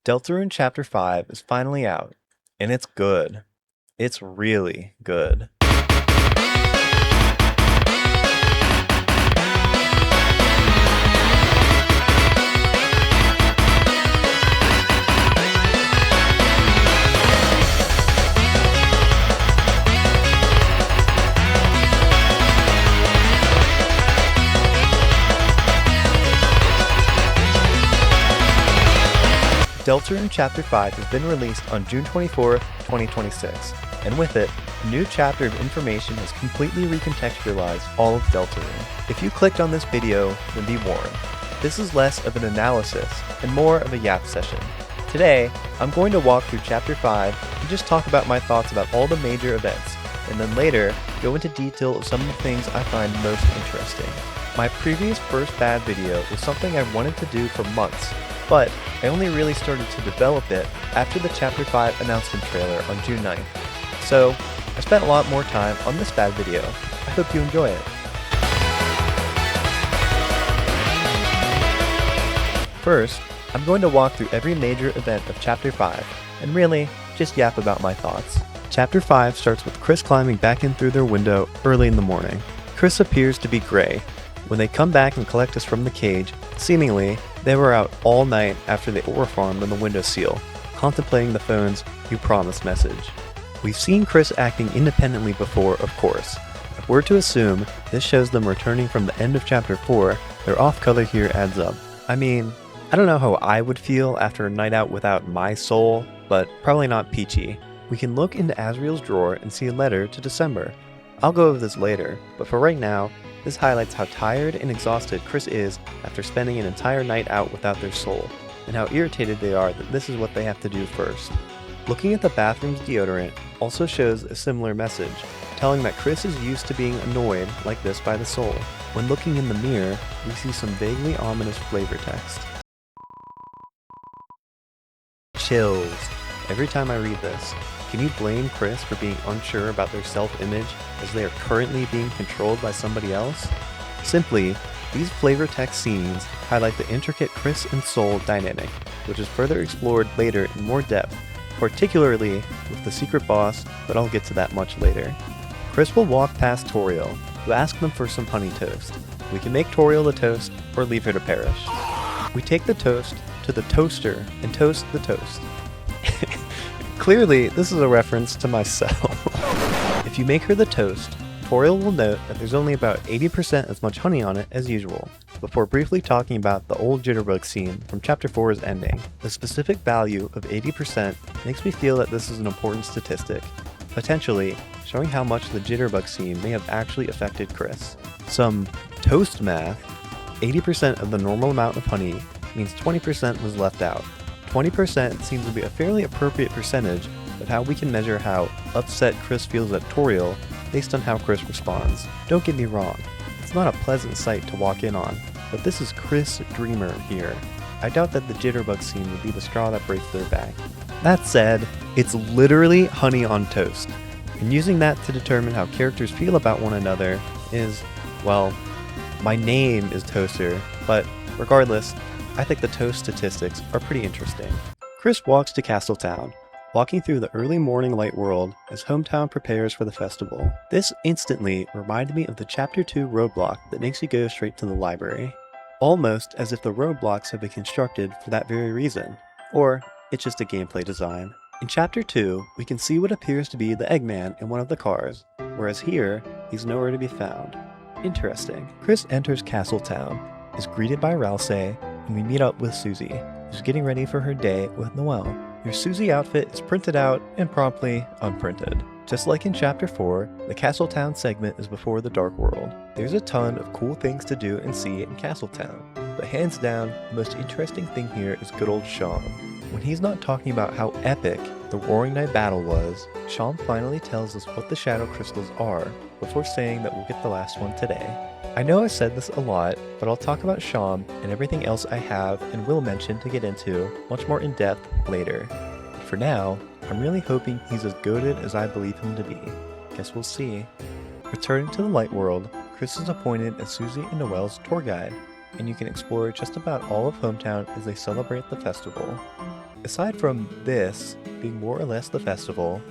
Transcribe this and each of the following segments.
Deltarune Chapter 5 is finally out, and it's good. It's really good. Deltarune Chapter 5 has been released on June 24th, 2026, and with it, a new chapter of information has completely recontextualized all of Deltarune. If you clicked on this video, then be warned. This is less of an analysis and more of a yap session. Today, I'm going to walk through Chapter 5 and just talk about my thoughts about all the major events, and then later, go into detail of some of the things I find most interesting. My previous first bad video was something I wanted to do for months, but I only really started to develop it after the Chapter 5 announcement trailer on June 9th. So, I spent a lot more time on this bad video. I hope you enjoy it. First, I'm going to walk through every major event of Chapter 5, and really, just yap about my thoughts. Chapter 5 starts with Chris climbing back in through their window early in the morning. Chris appears to be gray. When they come back and collect us from the cage, seemingly, they were out all night after the ore farm on the windowsill, contemplating the phone's "You Promised" message. We've seen Chris acting independently before, of course. If we're to assume this shows them returning from the end of Chapter 4, their off-color here adds up. I mean, I don't know how I would feel after a night out without my soul, but probably not peachy. We can look into Asriel's drawer and see a letter to December. I'll go over this later, but for right now, this highlights how tired and exhausted Chris is after spending an entire night out without their soul, and how irritated they are that this is what they have to do first. Looking at the bathroom's deodorant also shows a similar message, telling that Chris is used to being annoyed like this by the soul. When looking in the mirror, we see some vaguely ominous flavor text. Chills. Every time I read this. Can you blame Chris for being unsure about their self-image as they are currently being controlled by somebody else? Simply, these flavor text scenes highlight the intricate Chris and Soul dynamic, which is further explored later in more depth, particularly with the secret boss, but I'll get to that much later. Chris will walk past Toriel, who asks them for some honey toast. We can make Toriel the toast, or leave her to perish. We take the toast to the toaster and toast the toast. Clearly, this is a reference to myself. If you make her the toast, Toriel will note that there's only about 80% as much honey on it as usual, before briefly talking about the old jitterbug scene from Chapter 4's ending. The specific value of 80% makes me feel that this is an important statistic, potentially showing how much the jitterbug scene may have actually affected Chris. Some toast math, 80% of the normal amount of honey means 20% was left out. 20% seems to be a fairly appropriate percentage of how we can measure how upset Chris feels at Toriel based on how Chris responds. Don't get me wrong, it's not a pleasant sight to walk in on, but this is Chris Dreamer here. I doubt that the jitterbug scene would be the straw that breaks their back. That said, it's literally honey on toast, and using that to determine how characters feel about one another is, well, my name is Toaster, but regardless, I think the toast statistics are pretty interesting. Chris walks to Castletown, walking through the early morning light world as hometown prepares for the festival. This instantly reminded me of the Chapter 2 roadblock that makes you go straight to the library. Almost as if the roadblocks have been constructed for that very reason. Or, it's just a gameplay design. In Chapter 2, we can see what appears to be the Eggman in one of the cars, whereas here, he's nowhere to be found. Interesting. Chris enters Castletown, is greeted by Ralsei, and we meet up with Susie, who's getting ready for her day with Noelle. Your Susie outfit is printed out and promptly unprinted. Just like in Chapter 4, the Castletown segment is before the Dark World. There's a ton of cool things to do and see in Castletown, but hands down, the most interesting thing here is good old Shawn. When he's not talking about how epic the Roaring Night battle was, Shawn finally tells us what the Shadow Crystals are, before saying that we'll get the last one today. I know I said this a lot, but I'll talk about Shawn and everything else I have and will mention to get into much more in depth later. But for now, I'm really hoping he's as goated as I believe him to be. Guess we'll see. Returning to the Light World, Chris is appointed as Susie and Noelle's tour guide, and you can explore just about all of Hometown as they celebrate the festival. Aside from this being more or less the festival,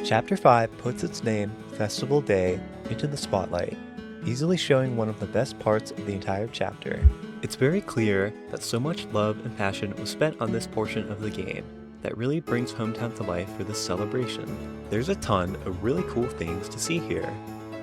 Chapter 5 puts its name, Festival Day, into the spotlight, easily showing one of the best parts of the entire chapter. It's very clear that so much love and passion was spent on this portion of the game that really brings Hometown to life for this celebration. There's a ton of really cool things to see here.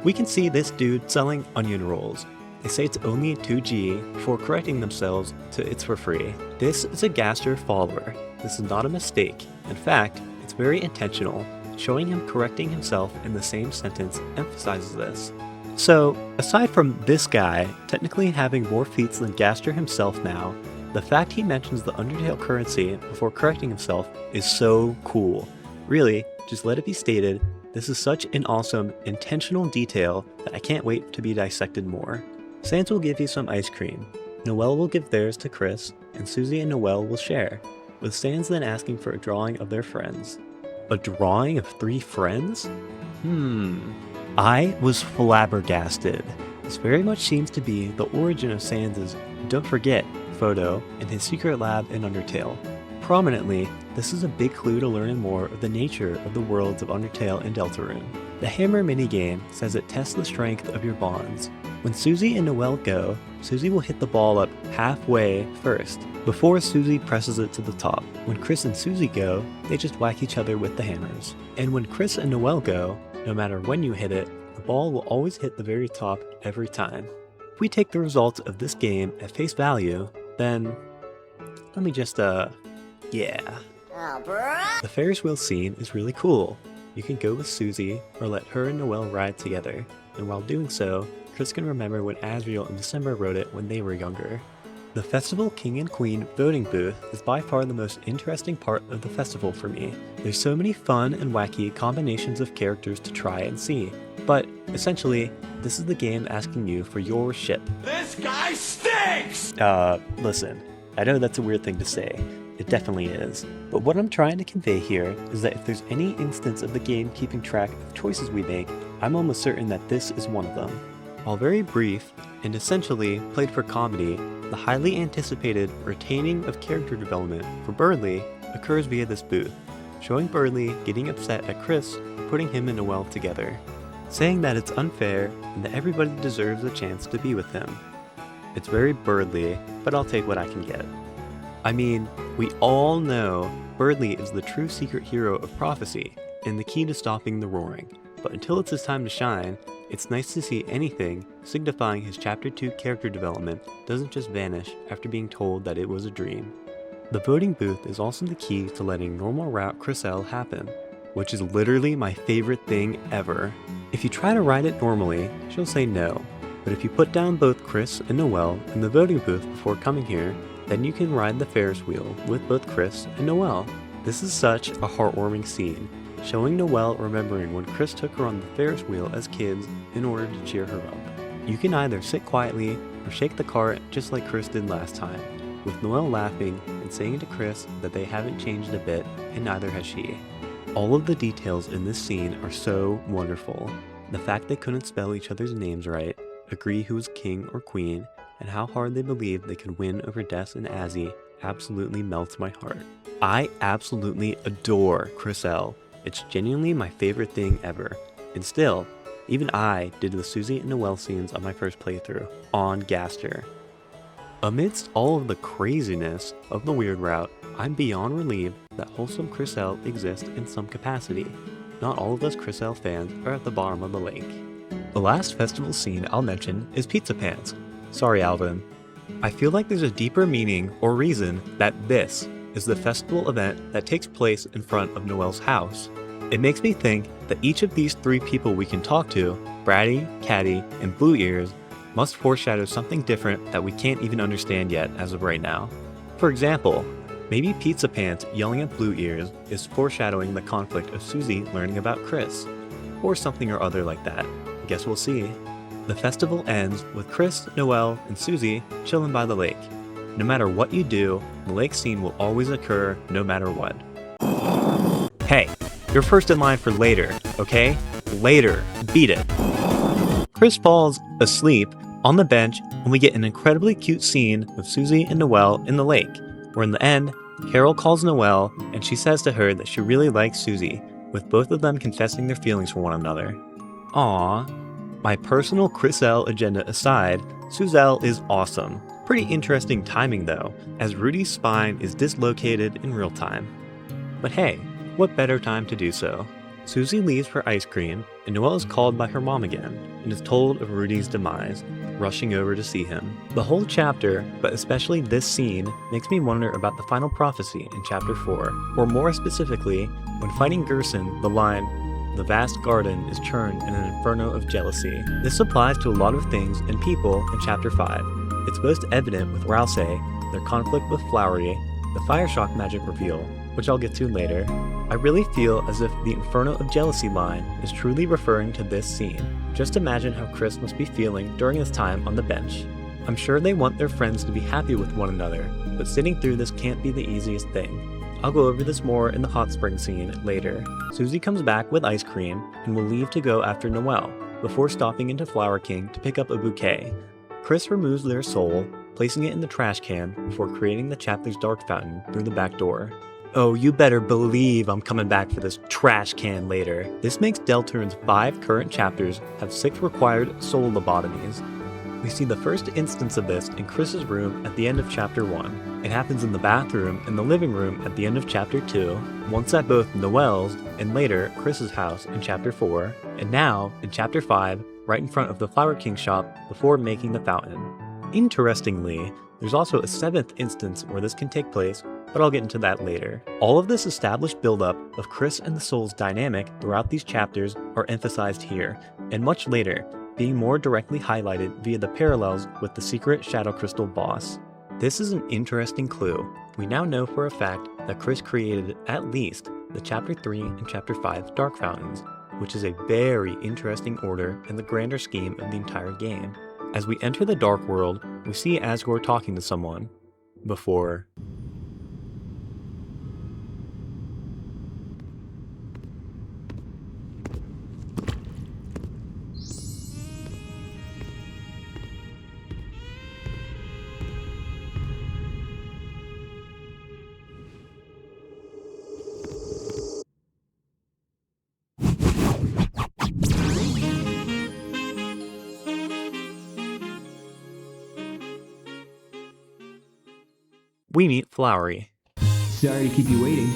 We can see this dude selling onion rolls. They say it's only 2G before correcting themselves to it's for free. This is a Gaster follower. This is not a mistake. In fact, it's very intentional. Showing him correcting himself in the same sentence emphasizes this. So, aside from this guy technically having more feats than Gaster himself now, the fact he mentions the Undertale currency before correcting himself is so cool. Really, just let it be stated, this is such an awesome, intentional detail that I can't wait to be dissected more. Sans will give you some ice cream, Noelle will give theirs to Chris, and Susie and Noelle will share, with Sans then asking for a drawing of their friends. A drawing of 3 friends? I was flabbergasted. This very much seems to be the origin of Sans's "don't forget" photo in his secret lab in Undertale. Prominently, this is a big clue to learning more of the nature of the worlds of Undertale and Deltarune. The hammer minigame says it tests the strength of your bonds. When Susie and Noelle go, Susie will hit the ball up halfway first, before Susie presses it to the top. When Chris and Susie go, they just whack each other with the hammers. And when Chris and Noelle go, no matter when you hit it, the ball will always hit the very top every time. If we take the results of this game at face value, then let me just, yeah. The Ferris wheel scene is really cool. You can go with Susie, or let her and Noelle ride together, and while doing so, Chris can remember when Asriel and December rode it when they were younger. The Festival King and Queen voting booth is by far the most interesting part of the festival for me. There's so many fun and wacky combinations of characters to try and see, but essentially, this is the game asking you for your ship. This guy stinks! Listen, I know that's a weird thing to say. It definitely is. But what I'm trying to convey here is that if there's any instance of the game keeping track of choices we make, I'm almost certain that this is one of them. While very brief, and essentially played for comedy, the highly anticipated retaining of character development for Berdly occurs via this booth, showing Berdly getting upset at Chris for putting him and Noelle together, saying that it's unfair and that everybody deserves a chance to be with him. It's very Berdly, but I'll take what I can get. I mean, we all know Berdly is the true secret hero of prophecy and the key to stopping the roaring, but until it's his time to shine, it's nice to see anything signifying his Chapter 2 character development doesn't just vanish after being told that it was a dream. The voting booth is also the key to letting normal route Chriselle happen, which is literally my favorite thing ever. If you try to ride it normally, she'll say no, but if you put down both Chris and Noelle in the voting booth before coming here, then you can ride the Ferris wheel with both Chris and Noelle. This is such a heartwarming scene, showing Noelle remembering when Chris took her on the Ferris wheel as kids in order to cheer her up. You can either sit quietly or shake the cart just like Chris did last time, with Noelle laughing and saying to Chris that they haven't changed a bit and neither has she. All of the details in this scene are so wonderful. The fact they couldn't spell each other's names right, agree who was king or queen, and how hard they believed they could win over Des and Azzy absolutely melts my heart. I absolutely adore Chriselle. It's genuinely my favorite thing ever. And still, even I did the Susie and Noelle scenes on my first playthrough, on Gaster. Amidst all of the craziness of the weird route, I'm beyond relieved that wholesome Chriselle exists in some capacity. Not all of us Chriselle fans are at the bottom of the lake. The last festival scene I'll mention is Pizza Pants. Sorry, Alvin. I feel like there's a deeper meaning or reason that this is the festival event that takes place in front of Noelle's house. It makes me think that each of these 3 people we can talk to, Bratty, Caddy, and Blue Ears, must foreshadow something different that we can't even understand yet as of right now. For example, maybe Pizza Pants yelling at Blue Ears is foreshadowing the conflict of Susie learning about Chris, or something or other like that. Guess we'll see. The festival ends with Chris, Noelle, and Susie chilling by the lake. No matter what you do, the lake scene will always occur no matter what. Hey, you're first in line for later, okay? Later. Beat it. Chris falls asleep on the bench and we get an incredibly cute scene of Susie and Noelle in the lake, where in the end, Carol calls Noelle, and she says to her that she really likes Susie, with both of them confessing their feelings for one another. Aww. My personal Chris L agenda aside, Suzelle is awesome. Pretty interesting timing though, as Rudy's spine is dislocated in real time. But hey, what better time to do so? Susie leaves for ice cream, and Noelle is called by her mom again, and is told of Rudy's demise, rushing over to see him. The whole chapter, but especially this scene, makes me wonder about the final prophecy in chapter 4, or more specifically, when fighting Gerson, the line, "The vast garden is churned in an inferno of jealousy." This applies to a lot of things and people in chapter 5. It's most evident with Rousey, their conflict with Flowery, the fire shock magic reveal, which I'll get to later. I really feel as if the Inferno of Jealousy line is truly referring to this scene. Just imagine how Chris must be feeling during his time on the bench. I'm sure they want their friends to be happy with one another, but sitting through this can't be the easiest thing. I'll go over this more in the hot spring scene later. Susie comes back with ice cream and will leave to go after Noelle, before stopping into Flower King to pick up a bouquet. Chris removes their soul, placing it in the trash can before creating the chapter's dark fountain through the back door. Oh, you better believe I'm coming back for this trash can later. This makes Deltarune's 5 current chapters have 6 required soul lobotomies. We see the first instance of this in Chris's room at the end of chapter 1. It happens in the bathroom and the living room at the end of chapter 2, once at both Noelle's and later Chris's house in chapter 4, and now in chapter 5, right in front of the Flower King shop before making the fountain. Interestingly, there's also a 7th instance where this can take place, but I'll get into that later. All of this established buildup of Chris and the Soul's dynamic throughout these chapters are emphasized here, and much later, being more directly highlighted via the parallels with the secret Shadow Crystal boss. This is an interesting clue. We now know for a fact that Chris created at least the chapter 3 and chapter 5 Dark Fountains, which is a very interesting order in the grander scheme of the entire game. As we enter the Dark World, we see Asgore talking to someone before we meet Flowery. Sorry to keep you waiting.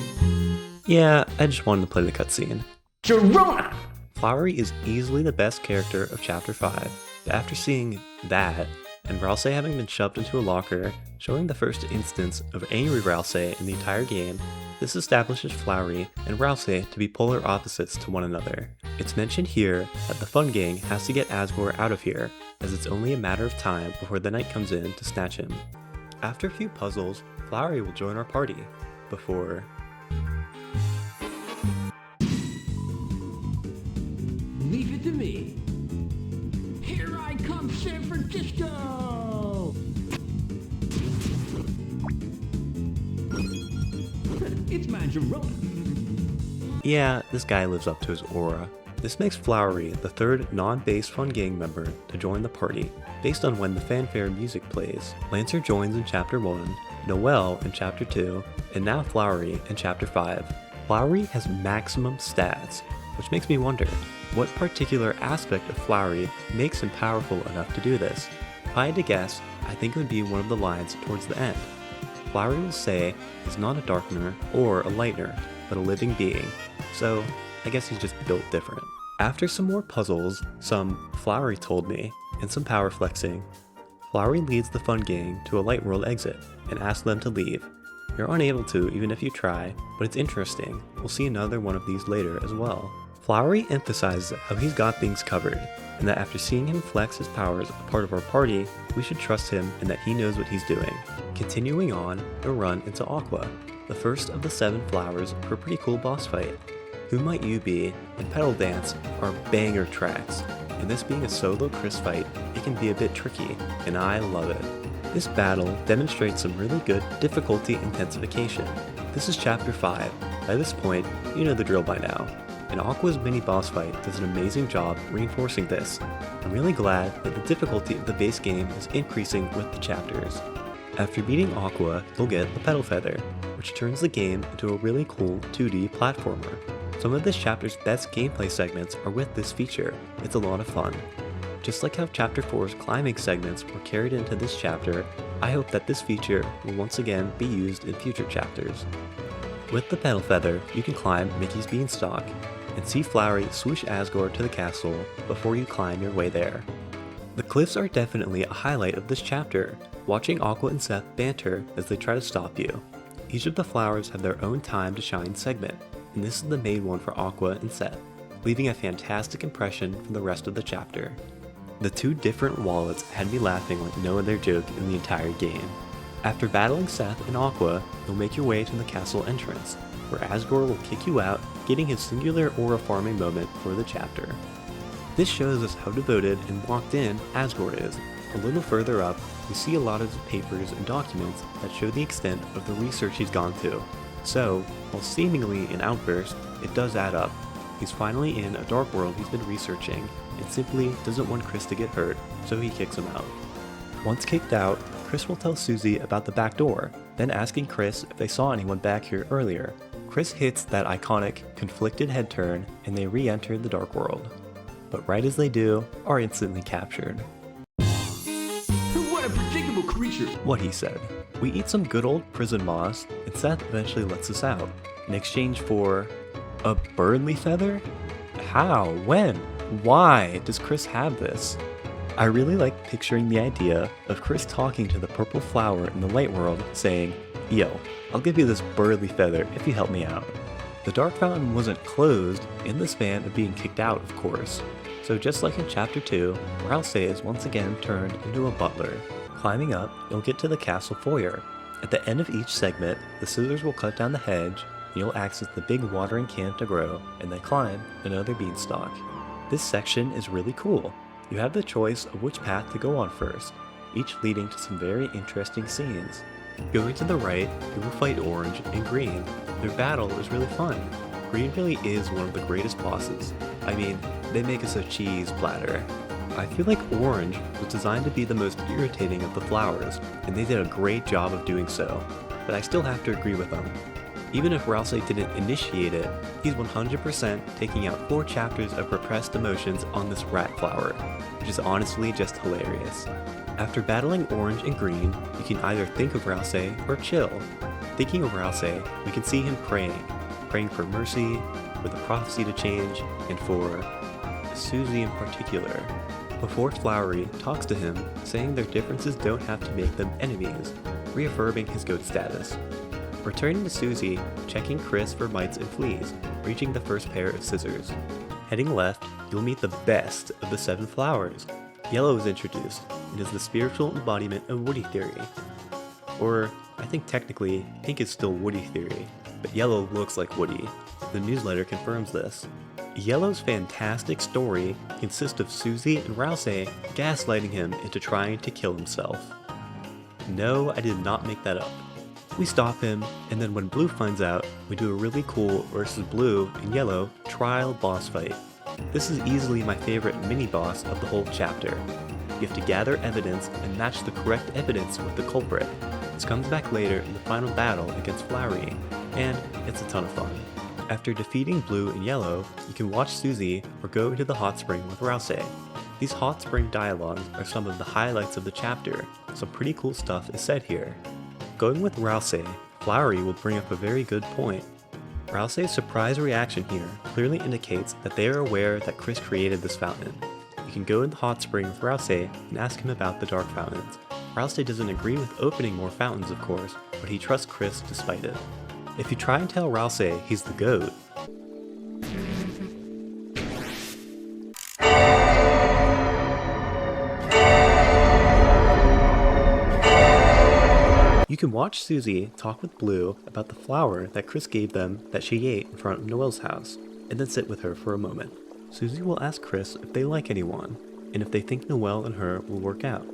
Yeah, I just wanted to play the cutscene. Sharona! Flowery is easily the best character of chapter 5. But after seeing that, and Rousey having been shoved into a locker, showing the first instance of angry Rousey in the entire game, this establishes Flowery and Rousey to be polar opposites to one another. It's mentioned here that the Fun Gang has to get Asgore out of here, as it's only a matter of time before the Knight comes in to snatch him. After a few puzzles, Flowery will join our party, before Leave it to me. Here I come, San Francisco! It's my Sharona. Yeah, this guy lives up to his aura. This makes Flowery the 3rd non-base Fun Gang member to join the party, based on when the fanfare music plays. Lancer joins in chapter 1, Noelle in chapter 2, and now Flowery in chapter 5. Flowery has maximum stats, which makes me wonder, what particular aspect of Flowery makes him powerful enough to do this? If I had to guess, I think it would be one of the lines towards the end. Flowery will say he's not a darkener or a lightener, but a living being, so I guess he's just built different. After some more puzzles, some Flowery told me, and some power flexing, Flowery leads the Fun Gang to a Light World exit and asks them to leave. You're unable to even if you try, but it's interesting. We'll see another one of these later as well. Flowery emphasizes how he's got things covered, and that after seeing him flex his powers as a part of our party, we should trust him and that he knows what he's doing. Continuing on, we'll run into Aqua, the first of the 7 flowers for a pretty cool boss fight. Who Might You Be and Petal Dance are banger tracks, and this being a solo Chris fight, it can be a bit tricky, and I love it. This battle demonstrates some really good difficulty intensification. This is chapter 5. By this point, you know the drill by now, and Aqua's mini boss fight does an amazing job reinforcing this. I'm really glad that the difficulty of the base game is increasing with the chapters. After beating Aqua, you'll get the Petal Feather, which turns the game into a really cool 2D platformer. Some of this chapter's best gameplay segments are with this feature. It's a lot of fun. Just like how Chapter 4's climbing segments were carried into this chapter, I hope that this feature will once again be used in future chapters. With the Petal Feather, you can climb Mickey's Beanstalk, and see Flowery swoosh Asgore to the castle before you climb your way there. The cliffs are definitely a highlight of this chapter, watching Aqua and Seth banter as they try to stop you. Each of the flowers have their own time to shine segment, and this is the main one for Aqua and Seth, leaving a fantastic impression for the rest of the chapter. The two different wallets had me laughing like no other joke in the entire game. After battling Seth and Aqua, you'll make your way to the castle entrance, where Asgore will kick you out, getting his singular aura farming moment for the chapter. This shows us how devoted and locked in Asgore is. A little further up, we see a lot of his papers and documents that show the extent of the research he's gone to. So, while seemingly an outburst, it does add up. He's finally in a dark world he's been researching, and simply doesn't want Chris to get hurt, so he kicks him out. Once kicked out, Chris will tell Susie about the back door, then asking Chris if they saw anyone back here earlier. Chris hits that iconic, conflicted head turn, and they re-enter the dark world. But right as they do, are instantly captured. What a predictable creature! What he said. We eat some good old prison moss, and Seth eventually lets us out, in exchange for a Burnley feather? How? When? Why does Chris have this? I really like picturing the idea of Chris talking to the purple flower in the light world saying, "Yo, I'll give you this Burly feather if you help me out." The Dark Fountain wasn't closed in the span of being kicked out, of course. So just like in Chapter 2, Rouse is once again turned into a butler. Climbing up, you'll get to the castle foyer. At the end of each segment, the scissors will cut down the hedge, and you'll access the big watering can to grow, and then climb another beanstalk. This section is really cool. You have the choice of which path to go on first, each leading to some very interesting scenes. Going to the right, you will fight Orange and Green. Their battle is really fun. Green really is one of the greatest bosses. I mean, they make us a cheese platter. I feel like Orange was designed to be the most irritating of the flowers, and they did a great job of doing so, but I still have to agree with them. Even if Rouse didn't initiate it, he's 100% taking out 4 chapters of repressed emotions on this rat flower, which is honestly just hilarious. After battling Orange and Green, you can either think of Rouse or chill. Thinking of Rouse, we can see him praying for mercy, for the prophecy to change, and for Susie in particular. Before Flowery talks to him, saying their differences don't have to make them enemies, reaffirming his goat status. Returning to Susie, checking Chris for mites and fleas, reaching the first pair of scissors. Heading left, you'll meet the best of the 7 flowers. Yellow is introduced, and is the spiritual embodiment of Woody Theory. Or, I think technically, pink is still Woody Theory, but yellow looks like Woody. The newsletter confirms this. Yellow's fantastic story consists of Susie and Rouse gaslighting him into trying to kill himself. No, I did not make that up. We stop him, and then when Blue finds out, we do a really cool versus Blue and Yellow trial boss fight. This is easily my favorite mini-boss of the whole chapter. You have to gather evidence and match the correct evidence with the culprit. This comes back later in the final battle against Flowery, and it's a ton of fun. After defeating Blue and Yellow, you can watch Susie or go to the hot spring with Rouse. These hot spring dialogues are some of the highlights of the chapter, some pretty cool stuff is said here. Going with Rouse, Flowery will bring up a very good point. Rouse's surprise reaction here clearly indicates that they are aware that Chris created this fountain. You can go in the hot spring with Rouse and ask him about the dark fountains. Rouse doesn't agree with opening more fountains, of course, but he trusts Chris despite it. If you try and tell Rouse he's the goat, you can watch Susie talk with Blue about the flower that Chris gave them that she ate in front of Noelle's house, and then sit with her for a moment. Susie will ask Chris if they like anyone, and if they think Noelle and her will work out.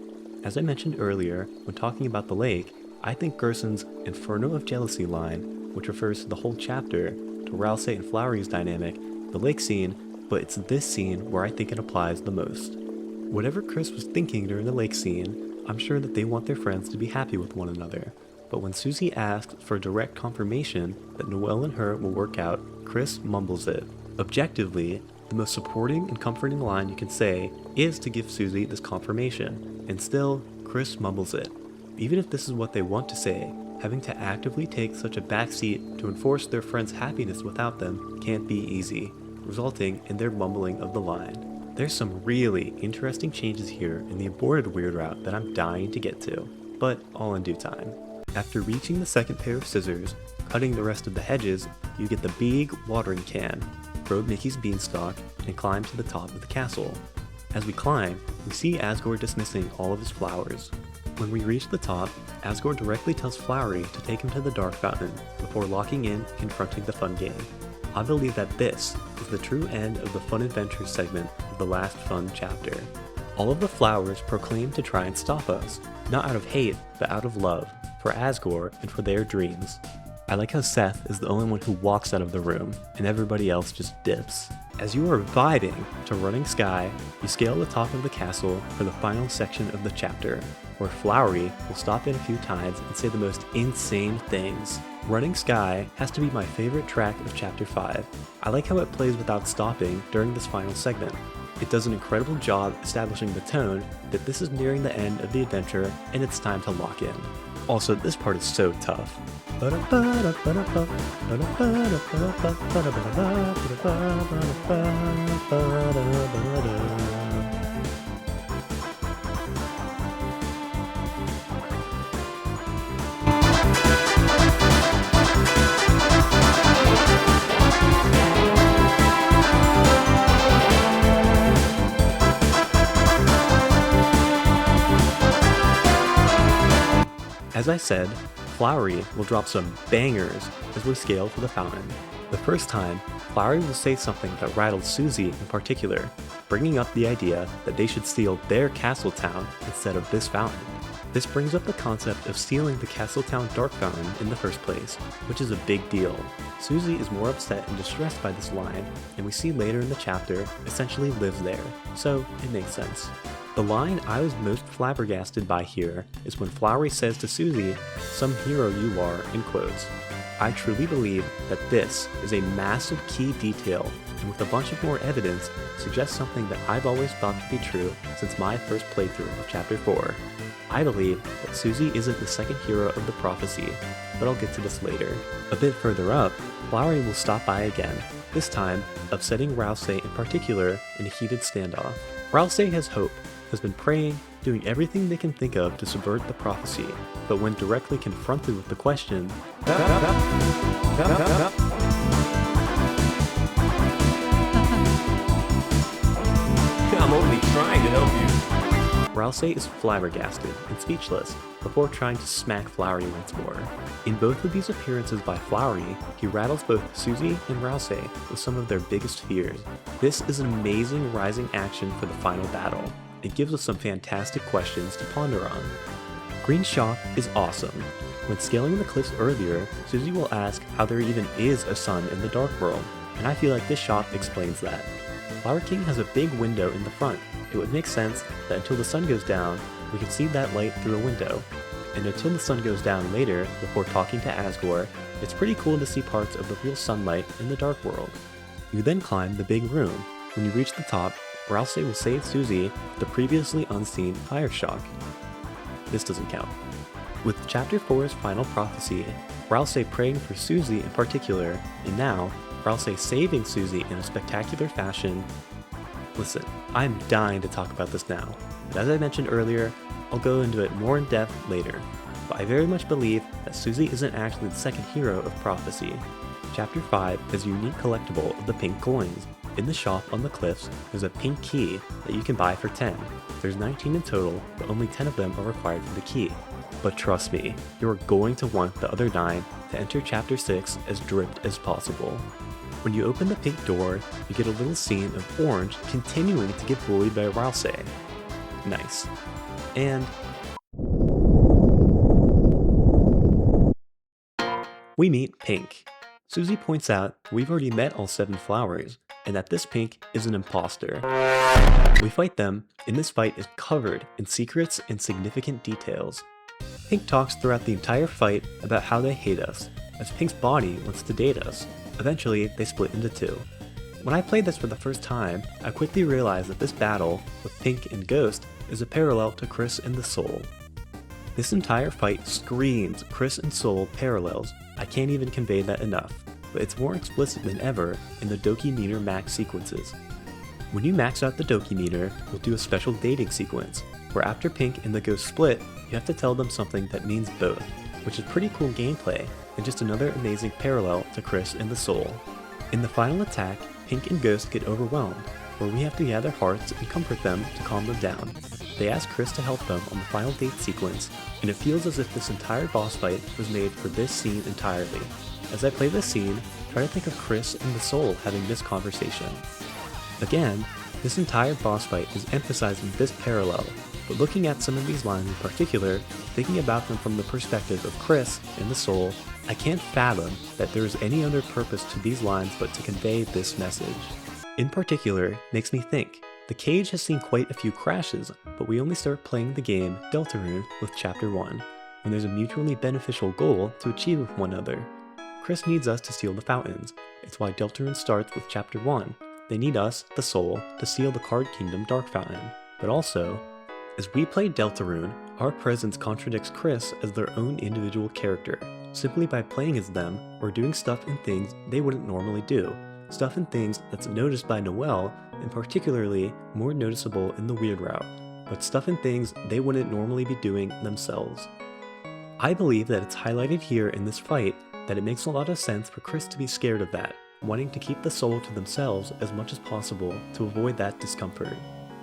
As I mentioned earlier, when talking about the lake, I think Gerson's Inferno of Jealousy line, which refers to the whole chapter, to Rouse and Flowery's dynamic, the lake scene, but it's this scene where I think it applies the most. Whatever Chris was thinking during the lake scene, I'm sure that they want their friends to be happy with one another. But when Susie asks for direct confirmation that Noelle and her will work out, Chris mumbles it. Objectively, the most supporting and comforting line you can say is to give Susie this confirmation, and still, Chris mumbles it. Even if this is what they want to say, having to actively take such a backseat to enforce their friend's happiness without them can't be easy, resulting in their mumbling of the line. There's some really interesting changes here in the aborted weird route that I'm dying to get to, but all in due time. After reaching the second pair of scissors, cutting the rest of the hedges, you get the big watering can, grow Mickey's beanstalk, and climb to the top of the castle. As we climb, we see Asgore dismissing all of his flowers. When we reach the top, Asgore directly tells Flowery to take him to the Dark Fountain before locking in and confronting the fun game. I believe that this is the true end of the Fun Adventures segment of the last fun chapter. All of the flowers proclaim to try and stop us, not out of hate, but out of love, for Asgore and for their dreams. I like how Seth is the only one who walks out of the room, and everybody else just dips. As you are vibing to Running Sky, you scale the top of the castle for the final section of the chapter, where Flowery will stop in a few times and say the most insane things. Running Sky has to be my favorite track of Chapter 5. I like how it plays without stopping during this final segment. It does an incredible job establishing the tone that this is nearing the end of the adventure and it's time to lock in. Also, this part is so tough. As I said, Flowery will drop some bangers as we scale to the fountain. The first time, Flowery will say something that rattles Susie in particular, bringing up the idea that they should steal their castle town instead of this fountain. This brings up the concept of stealing the Castletown Dark Fountain in the first place, which is a big deal. Susie is more upset and distressed by this line, and we see later in the chapter essentially lives there, so it makes sense. The line I was most flabbergasted by here is when Flowery says to Susie, "Some hero you are," in quotes. I truly believe that this is a massive key detail, and with a bunch of more evidence, suggests something that I've always thought to be true since my first playthrough of Chapter 4. I believe that Susie isn't the second hero of the prophecy, but I'll get to this later. A bit further up, Flowery will stop by again, this time upsetting Rousey in particular in a heated standoff. Rousey has hope, has been praying, doing everything they can think of to subvert the prophecy, but when directly confronted with the question, I'm only trying to help you. Rousey is flabbergasted and speechless before trying to smack Flowery once more. In both of these appearances by Flowery, he rattles both Susie and Rousey with some of their biggest fears. This is an amazing rising action for the final battle. It gives us some fantastic questions to ponder on. Green Shop is awesome. When scaling the cliffs earlier, Susie will ask how there even is a sun in the Dark World, and I feel like this shop explains that. Flower King has a big window in the front. It would make sense that until the sun goes down, we can see that light through a window. And until the sun goes down later, before talking to Asgore, it's pretty cool to see parts of the real sunlight in the Dark World. You then climb the big room. When you reach the top, Rousey will save Susie the previously unseen fire shock. This doesn't count. With Chapter 4's final prophecy, Rousey praying for Susie in particular, and now, Rousey saving Susie in a spectacular fashion. Listen, I'm dying to talk about this now, but as I mentioned earlier, I'll go into it more in depth later, but I very much believe that Susie isn't actually the second hero of prophecy. Chapter 5 is a unique collectible of the pink coins. In the shop on the cliffs, there's a pink key that you can buy for 10. There's 19 in total, but only 10 of them are required for the key. But trust me, you are going to want the other 9 to enter Chapter 6 as dripped as possible. When you open the pink door, you get a little scene of Orange continuing to get bullied by Rousey. Nice. And we meet Pink. Susie points out we've already met all 7 flowers, and that this Pink is an imposter. We fight them, and this fight is covered in secrets and significant details. Pink talks throughout the entire fight about how they hate us, as Pink's body wants to date us. Eventually, they split into two. When I played this for the first time, I quickly realized that this battle with Pink and Ghost is a parallel to Chris and the Soul. This entire fight screams Chris and Soul parallels. I can't even convey that enough, but it's more explicit than ever in the Doki meter max sequences. When you max out the Doki meter, you'll do a special dating sequence, where after Pink and the Ghost split, you have to tell them something that means both, which is pretty cool gameplay, and just another amazing parallel to Chris and the Soul. In the final attack, Pink and Ghost get overwhelmed, where we have to gather hearts and comfort them to calm them down. They ask Chris to help them on the final date sequence, and it feels as if this entire boss fight was made for this scene entirely. As I play this scene, try to think of Chris and the Soul having this conversation. Again, this entire boss fight is emphasizing this parallel, but looking at some of these lines in particular, thinking about them from the perspective of Chris and the Soul, I can't fathom that there is any other purpose to these lines but to convey this message. In particular, makes me think, the cage has seen quite a few crashes, but we only start playing the game Deltarune with Chapter 1, when there's a mutually beneficial goal to achieve with one another. Chris needs us to seal the fountains. It's why Deltarune starts with Chapter 1. They need us, the Soul, to seal the Card Kingdom Dark Fountain. But also, as we play Deltarune, our presence contradicts Chris as their own individual character, simply by playing as them or doing stuff and things they wouldn't normally do. Stuff and things that's noticed by Noelle, and particularly more noticeable in the weird route, but stuff and things they wouldn't normally be doing themselves. I believe that it's highlighted here in this fight that it makes a lot of sense for Chris to be scared of that, wanting to keep the Soul to themselves as much as possible to avoid that discomfort.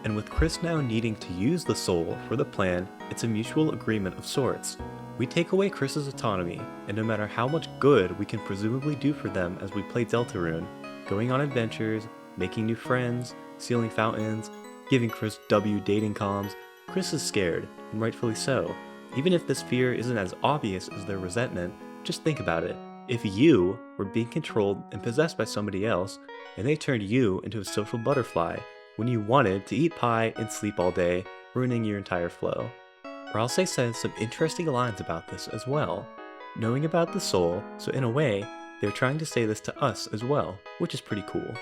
And with Chris now needing to use the Soul for the plan, it's a mutual agreement of sorts. We take away Chris's autonomy, and no matter how much good we can presumably do for them as we play Deltarune, going on adventures, making new friends, sealing fountains, giving Chris W dating comms, Chris is scared, and rightfully so. Even if this fear isn't as obvious as their resentment, just think about it. If you were being controlled and possessed by somebody else, and they turned you into a social butterfly when you wanted to eat pie and sleep all day, ruining your entire flow. Ralsei says some interesting lines about this as well, knowing about the Soul, so in a way, they're trying to say this to us as well, which is pretty cool.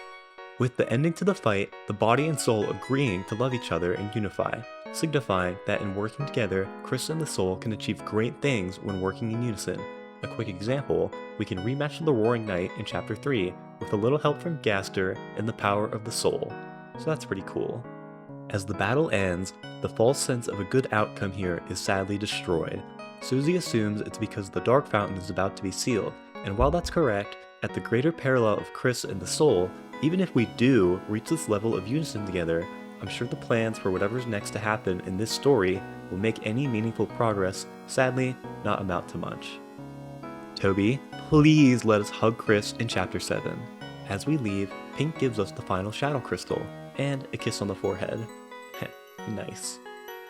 With the ending to the fight, the body and soul agreeing to love each other and unify, signifying that in working together, Chris and the Soul can achieve great things when working in unison. A quick example, we can rematch the Roaring Knight in Chapter 3 with a little help from Gaster and the power of the Soul, so that's pretty cool. As the battle ends, the false sense of a good outcome here is sadly destroyed. Susie assumes it's because the Dark Fountain is about to be sealed, and while that's correct, at the greater parallel of Chris and the Soul, even if we do reach this level of unison together, I'm sure the plans for whatever's next to happen in this story will make any meaningful progress, sadly, not amount to much. Toby, please let us hug Chris in Chapter 7. As we leave, Pink gives us the final Shadow Crystal, and a kiss on the forehead. Nice.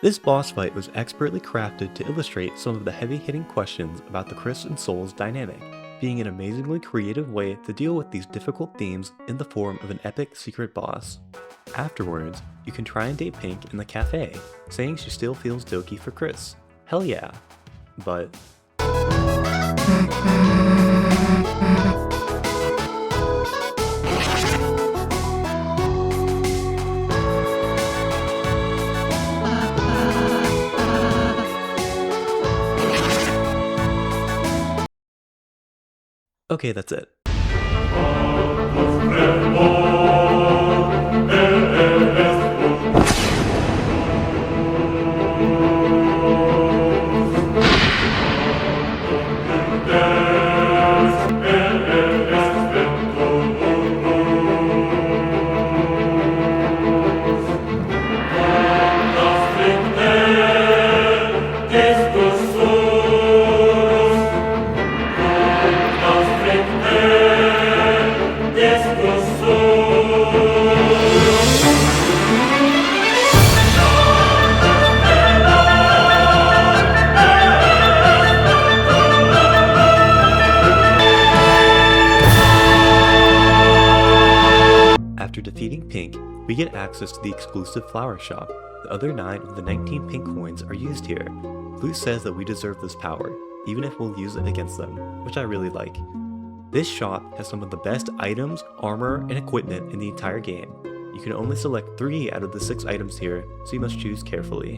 This boss fight was expertly crafted to illustrate some of the heavy-hitting questions about the Chris and Soul's dynamic, being an amazingly creative way to deal with these difficult themes in the form of an epic secret boss. Afterwards, you can try and date Pink in the cafe, saying she still feels doky for Chris. Hell yeah. But okay, that's it. After defeating Pink, we get access to the exclusive flower shop. The other 9 of the 19 pink coins are used here. Blue says that we deserve this power, even if we'll use it against them, which I really like. This shop has some of the best items, armor, and equipment in the entire game. You can only select 3 out of the 6 items here, so you must choose carefully.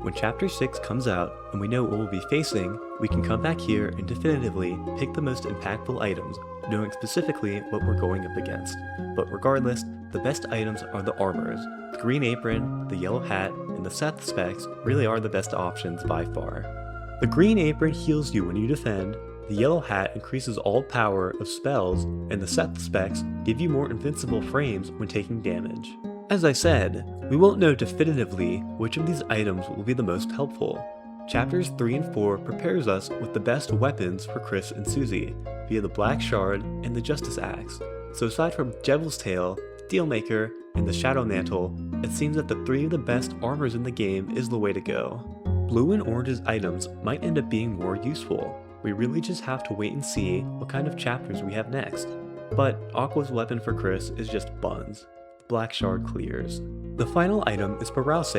When Chapter 6 comes out and we know what we'll be facing, we can come back here and definitively pick the most impactful items, knowing specifically what we're going up against. But regardless, the best items are the armors. The green apron, the yellow hat, and the Seth specs really are the best options by far. The green apron heals you when you defend, the yellow hat increases all power of spells, and the Seth specs give you more invincible frames when taking damage. As I said, we won't know definitively which of these items will be the most helpful. Chapters 3 and 4 prepares us with the best weapons for Chris and Susie, via the Black Shard and the Justice Axe. So aside from Devil's Tail, Steelmaker, and the Shadow Mantle, it seems that the 3 of the best armors in the game is the way to go. Blue and Orange's items might end up being more useful. We really just have to wait and see what kind of chapters we have next. But Aqua's weapon for Chris is just buns. Black Shard clears. The final item is for Rouse.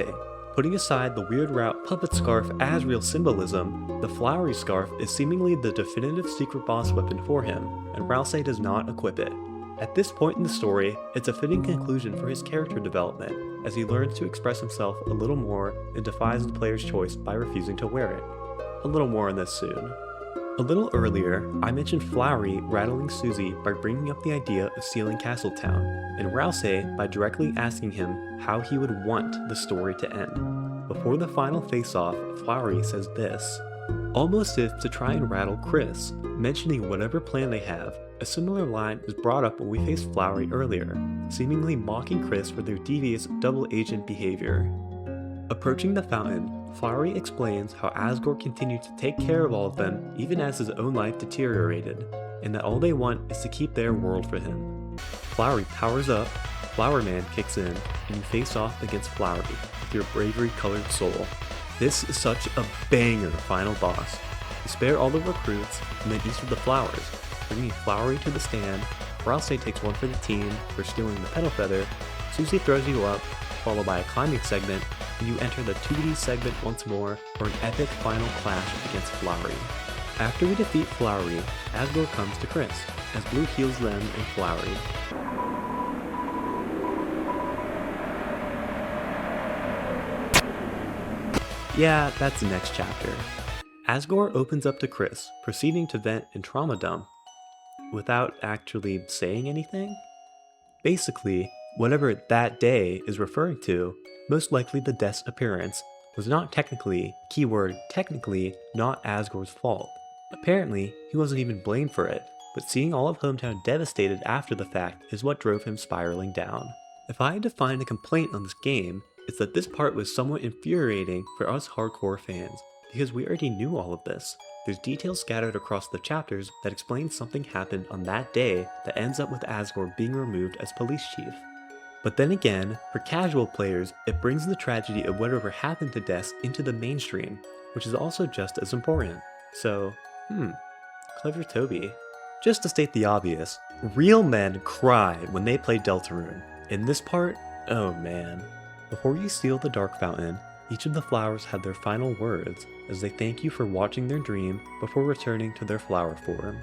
Putting aside the weird route puppet scarf as real symbolism, the flowery scarf is seemingly the definitive secret boss weapon for him, and Rouse does not equip it. At this point in the story, it's a fitting conclusion for his character development, as he learns to express himself a little more and defies the player's choice by refusing to wear it. A little more on this soon. A little earlier, I mentioned Flowery rattling Susie by bringing up the idea of sealing Castletown, and Rouse by directly asking him how he would want the story to end. Before the final face-off, Flowery says this, almost as if to try and rattle Chris, mentioning whatever plan they have. A similar line was brought up when we faced Flowery earlier, seemingly mocking Chris for their devious double-agent behavior. Approaching the fountain, Flowery explains how Asgore continued to take care of all of them even as his own life deteriorated, and that all they want is to keep their world for him. Flowery powers up, Flower Man kicks in, and you face off against Flowery with your bravery-colored soul. This is such a banger final boss. You spare all the recruits, and then each of the flowers, bringing Flowery to the stand. Rouse takes one for the team for stealing the Petal Feather, Susie throws you up, followed by a climbing segment, and you enter the 2D segment once more for an epic final clash against Flowery. After we defeat Flowery, Asgore comes to Chris, as Blue heals them and Flowery. Yeah, that's the next chapter. Asgore opens up to Chris, proceeding to vent and trauma dump, without actually saying anything? Basically, whatever that day is referring to, most likely the death's appearance, was not technically, keyword technically, not Asgore's fault. Apparently, he wasn't even blamed for it, but seeing all of Hometown devastated after the fact is what drove him spiraling down. If I had to find a complaint on this game, it's that this part was somewhat infuriating for us hardcore fans, because we already knew all of this. There's details scattered across the chapters that explain something happened on that day that ends up with Asgore being removed as police chief. But then again, for casual players, it brings the tragedy of whatever happened to Des into the mainstream, which is also just as important. So, clever Toby. Just to state the obvious, real men cry when they play Deltarune. In this part, oh man. Before you seal the Dark Fountain, each of the flowers have their final words as they thank you for watching their dream before returning to their flower form.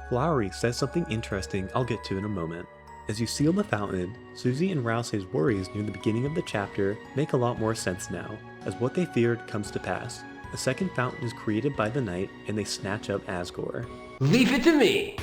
Flowery says something interesting I'll get to in a moment. As you seal the fountain, Susie and Rouse's worries near the beginning of the chapter make a lot more sense now, as what they feared comes to pass. A second fountain is created by the night and they snatch up Asgore. Leave it to me!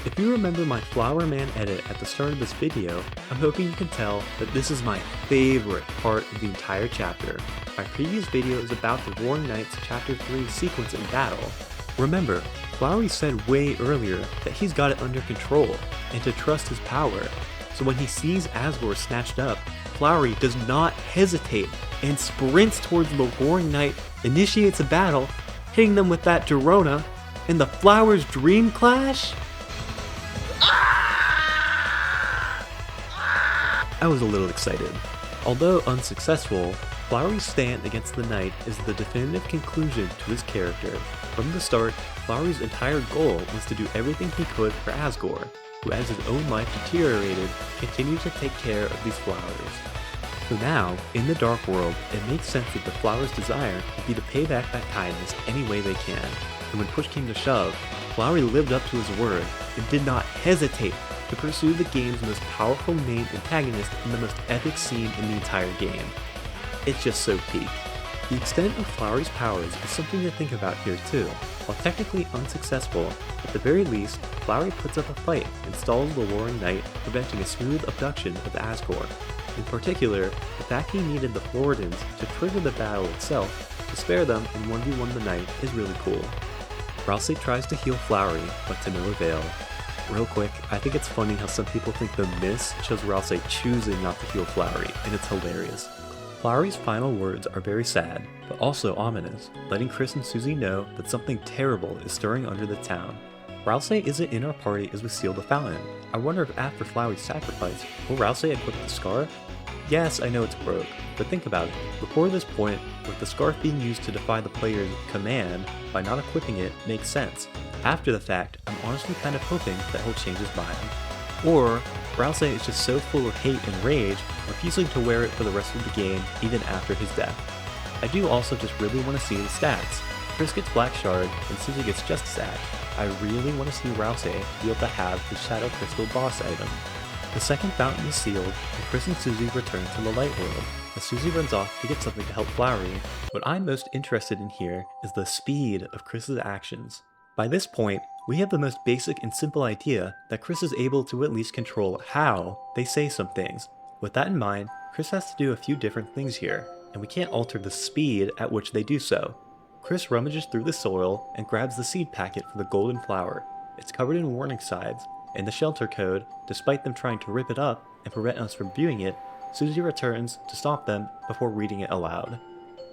If you remember my Flower Man edit at the start of this video, I'm hoping you can tell that this is my favorite part of the entire chapter. My previous video is about the Roaring Knights Chapter 3 sequence in battle. Remember, Flowery said way earlier that he's got it under control and to trust his power. So when he sees Asgore snatched up, Flowery does not hesitate and sprints towards the Roaring Knight, initiates a battle, hitting them with that Dorona, and the Flowers Dream Clash? I was a little excited. Although unsuccessful, Flowery's stand against the Knight is the definitive conclusion to his character. From the start, Flowery's entire goal was to do everything he could for Asgore, who as his own life deteriorated, continued to take care of these flowers. So now, in the Dark World, it makes sense that the Flower's desire would be to pay back that kindness any way they can. And when push came to shove, Flowery lived up to his word and did not hesitate to pursue the game's most powerful main antagonist in the most epic scene in the entire game. It's just so peak. The extent of Flowery's powers is something to think about here too. While technically unsuccessful, at the very least, Flowery puts up a fight and stalls the Warring Knight, preventing a smooth abduction of Asgore. In particular, the fact he needed the Floridans to trigger the battle itself to spare them and 1v1 the Knight is really cool. Rousey tries to heal Flowery, but to no avail. Real quick, I think it's funny how some people think the miss shows Rousey choosing not to heal Flowery, and it's hilarious. Flowery's final words are very sad, but also ominous, letting Chris and Susie know that something terrible is stirring under the town. Rousey isn't in our party as we seal the fountain. I wonder if after Flowery's sacrifice, will Rousey equip the scarf? Yes, I know it's broke, but think about it. Before this point, with the scarf being used to defy the player's command by not equipping it makes sense. After the fact, I'm honestly kind of hoping that he'll change his mind. Or, Rousey is just so full of hate and rage, refusing to wear it for the rest of the game even after his death. I do also just really want to see the stats. Chris gets Black Shard, and Susie gets Just Sack. I really want to see Rousey be able to have his Shadow Crystal boss item. The second fountain is sealed, and Chris and Susie return to the Light World. As Susie runs off to get something to help Flowery, what I'm most interested in here is the speed of Chris's actions. By this point, we have the most basic and simple idea that Chris is able to at least control how they say some things. With that in mind, Chris has to do a few different things here, and we can't alter the speed at which they do so. Chris rummages through the soil and grabs the seed packet for the golden flower. It's covered in warning signs, and the shelter code, despite them trying to rip it up and prevent us from viewing it, Susie returns to stop them before reading it aloud.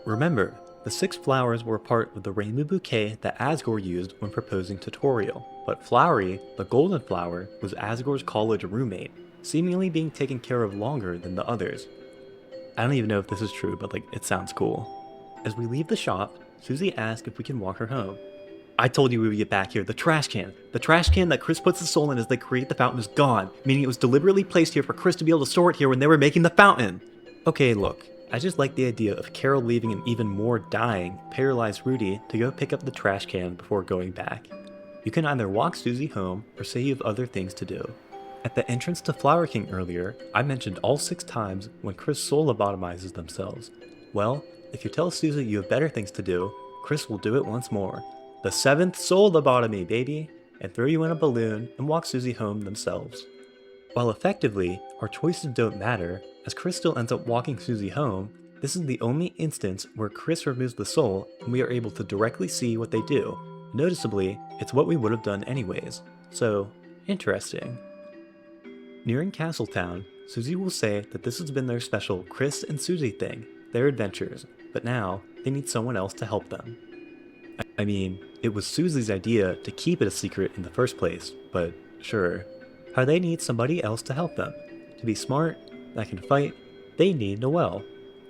Remember, the 6 flowers were a part of the rainbow bouquet that Asgore used when proposing to Toriel, but Flowery, the golden flower, was Asgore's college roommate, seemingly being taken care of longer than the others. I don't even know if this is true, but it sounds cool. As we leave the shop, Susie asks if we can walk her home. I told you we would get back here. The trash can. The trash can that Chris puts the soul in as they create the fountain is gone, meaning it was deliberately placed here for Chris to be able to store it here when they were making the fountain. Okay, look. I just like the idea of Carol leaving an even more dying, paralyzed Rudy to go pick up the trash can before going back. You can either walk Susie home or say you have other things to do. At the entrance to Flower King earlier, I mentioned all 6 times when Chris soul lobotomizes themselves. Well, if you tell Susie you have better things to do, Chris will do it once more. The 7th soul lobotomy, baby! And throw you in a balloon and walk Susie home themselves. While effectively, our choices don't matter, as Chris still ends up walking Susie home, this is the only instance where Chris removes the soul and we are able to directly see what they do. Noticeably, it's what we would have done anyways. So, interesting. Nearing Castletown, Susie will say that this has been their special Chris and Susie thing, their adventures, but now they need someone else to help them. I mean, it was Susie's idea to keep it a secret in the first place, but sure. How they need somebody else to help them. To be smart, that can fight, they need Noelle.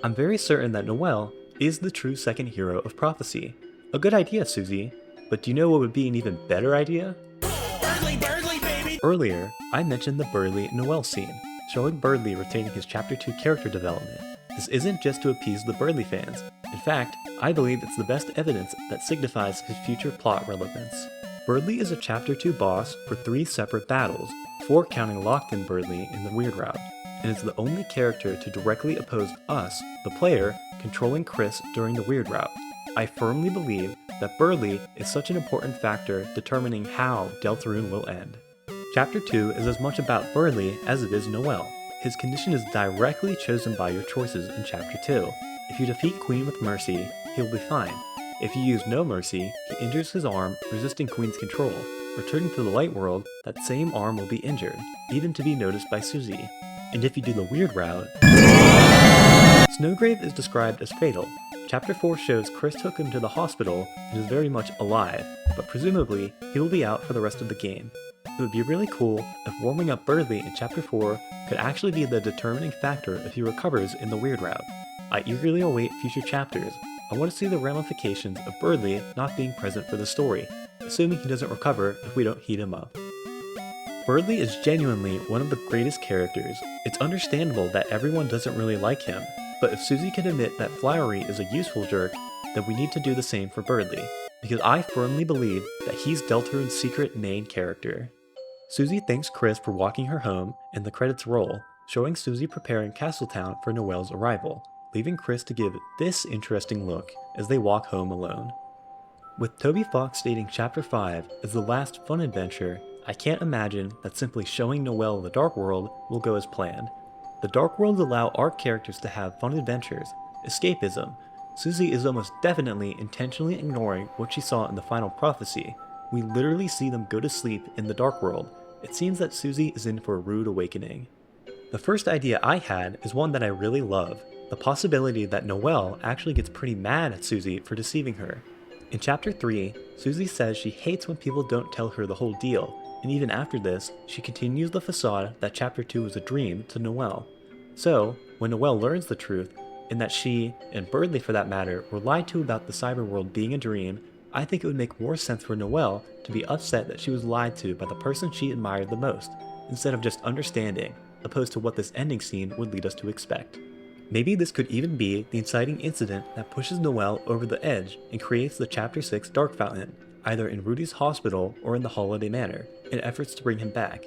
I'm very certain that Noelle is the true second hero of Prophecy. A good idea, Susie, but do you know what would be an even better idea? Birdly, baby! Earlier, I mentioned the Birdly and Noelle scene, showing Birdly retaining his Chapter 2 character development. This isn't just to appease the Birdly fans. In fact, I believe it's the best evidence that signifies his future plot relevance. Birdly is a Chapter 2 boss for 3 separate battles, 4 counting Locked-in Birdly in the Weird Route, and is the only character to directly oppose us, the player, controlling Chris during the Weird Route. I firmly believe that Birdly is such an important factor determining how Deltarune will end. Chapter 2 is as much about Birdly as it is Noelle. His condition is directly chosen by your choices in Chapter 2. If you defeat Queen with Mercy, he'll be fine. If you use no mercy, he injures his arm, resisting Queen's control. Returning to the Light World, that same arm will be injured, even to be noticed by Susie. And if you do the Weird Route... Snowgrave is described as fatal. Chapter 4 shows Chris took him to the hospital and is very much alive, but presumably he will be out for the rest of the game. It would be really cool if warming up Birdly in Chapter 4 could actually be the determining factor if he recovers in the Weird Route. I eagerly await future chapters. I want to see the ramifications of Birdly not being present for the story, assuming he doesn't recover if we don't heat him up. Birdly is genuinely one of the greatest characters. It's understandable that everyone doesn't really like him, but if Susie can admit that Flowery is a useful jerk, then we need to do the same for Birdly, because I firmly believe that he's Deltarune's secret main character. Susie thanks Chris for walking her home, and the credits roll, showing Susie preparing Castletown for Noelle's arrival, leaving Chris to give this interesting look as they walk home alone. With Toby Fox stating Chapter 5 as the last fun adventure, I can't imagine that simply showing Noelle the Dark World will go as planned. The Dark Worlds allow our characters to have fun adventures, escapism. Susie is almost definitely intentionally ignoring what she saw in the final prophecy. We literally see them go to sleep in the Dark World. It seems that Susie is in for a rude awakening. The first idea I had is one that I really love, the possibility that Noelle actually gets pretty mad at Susie for deceiving her. In Chapter 3, Susie says she hates when people don't tell her the whole deal, and even after this, she continues the facade that Chapter 2 was a dream to Noelle. So, when Noelle learns the truth, and that she, and Birdly for that matter, were lied to about the cyber world being a dream, I think it would make more sense for Noelle to be upset that she was lied to by the person she admired the most, instead of just understanding, opposed to what this ending scene would lead us to expect. Maybe this could even be the inciting incident that pushes Noelle over the edge and creates the Chapter 6 Dark Fountain, either in Rudy's hospital or in the Holiday Manor, in efforts to bring him back.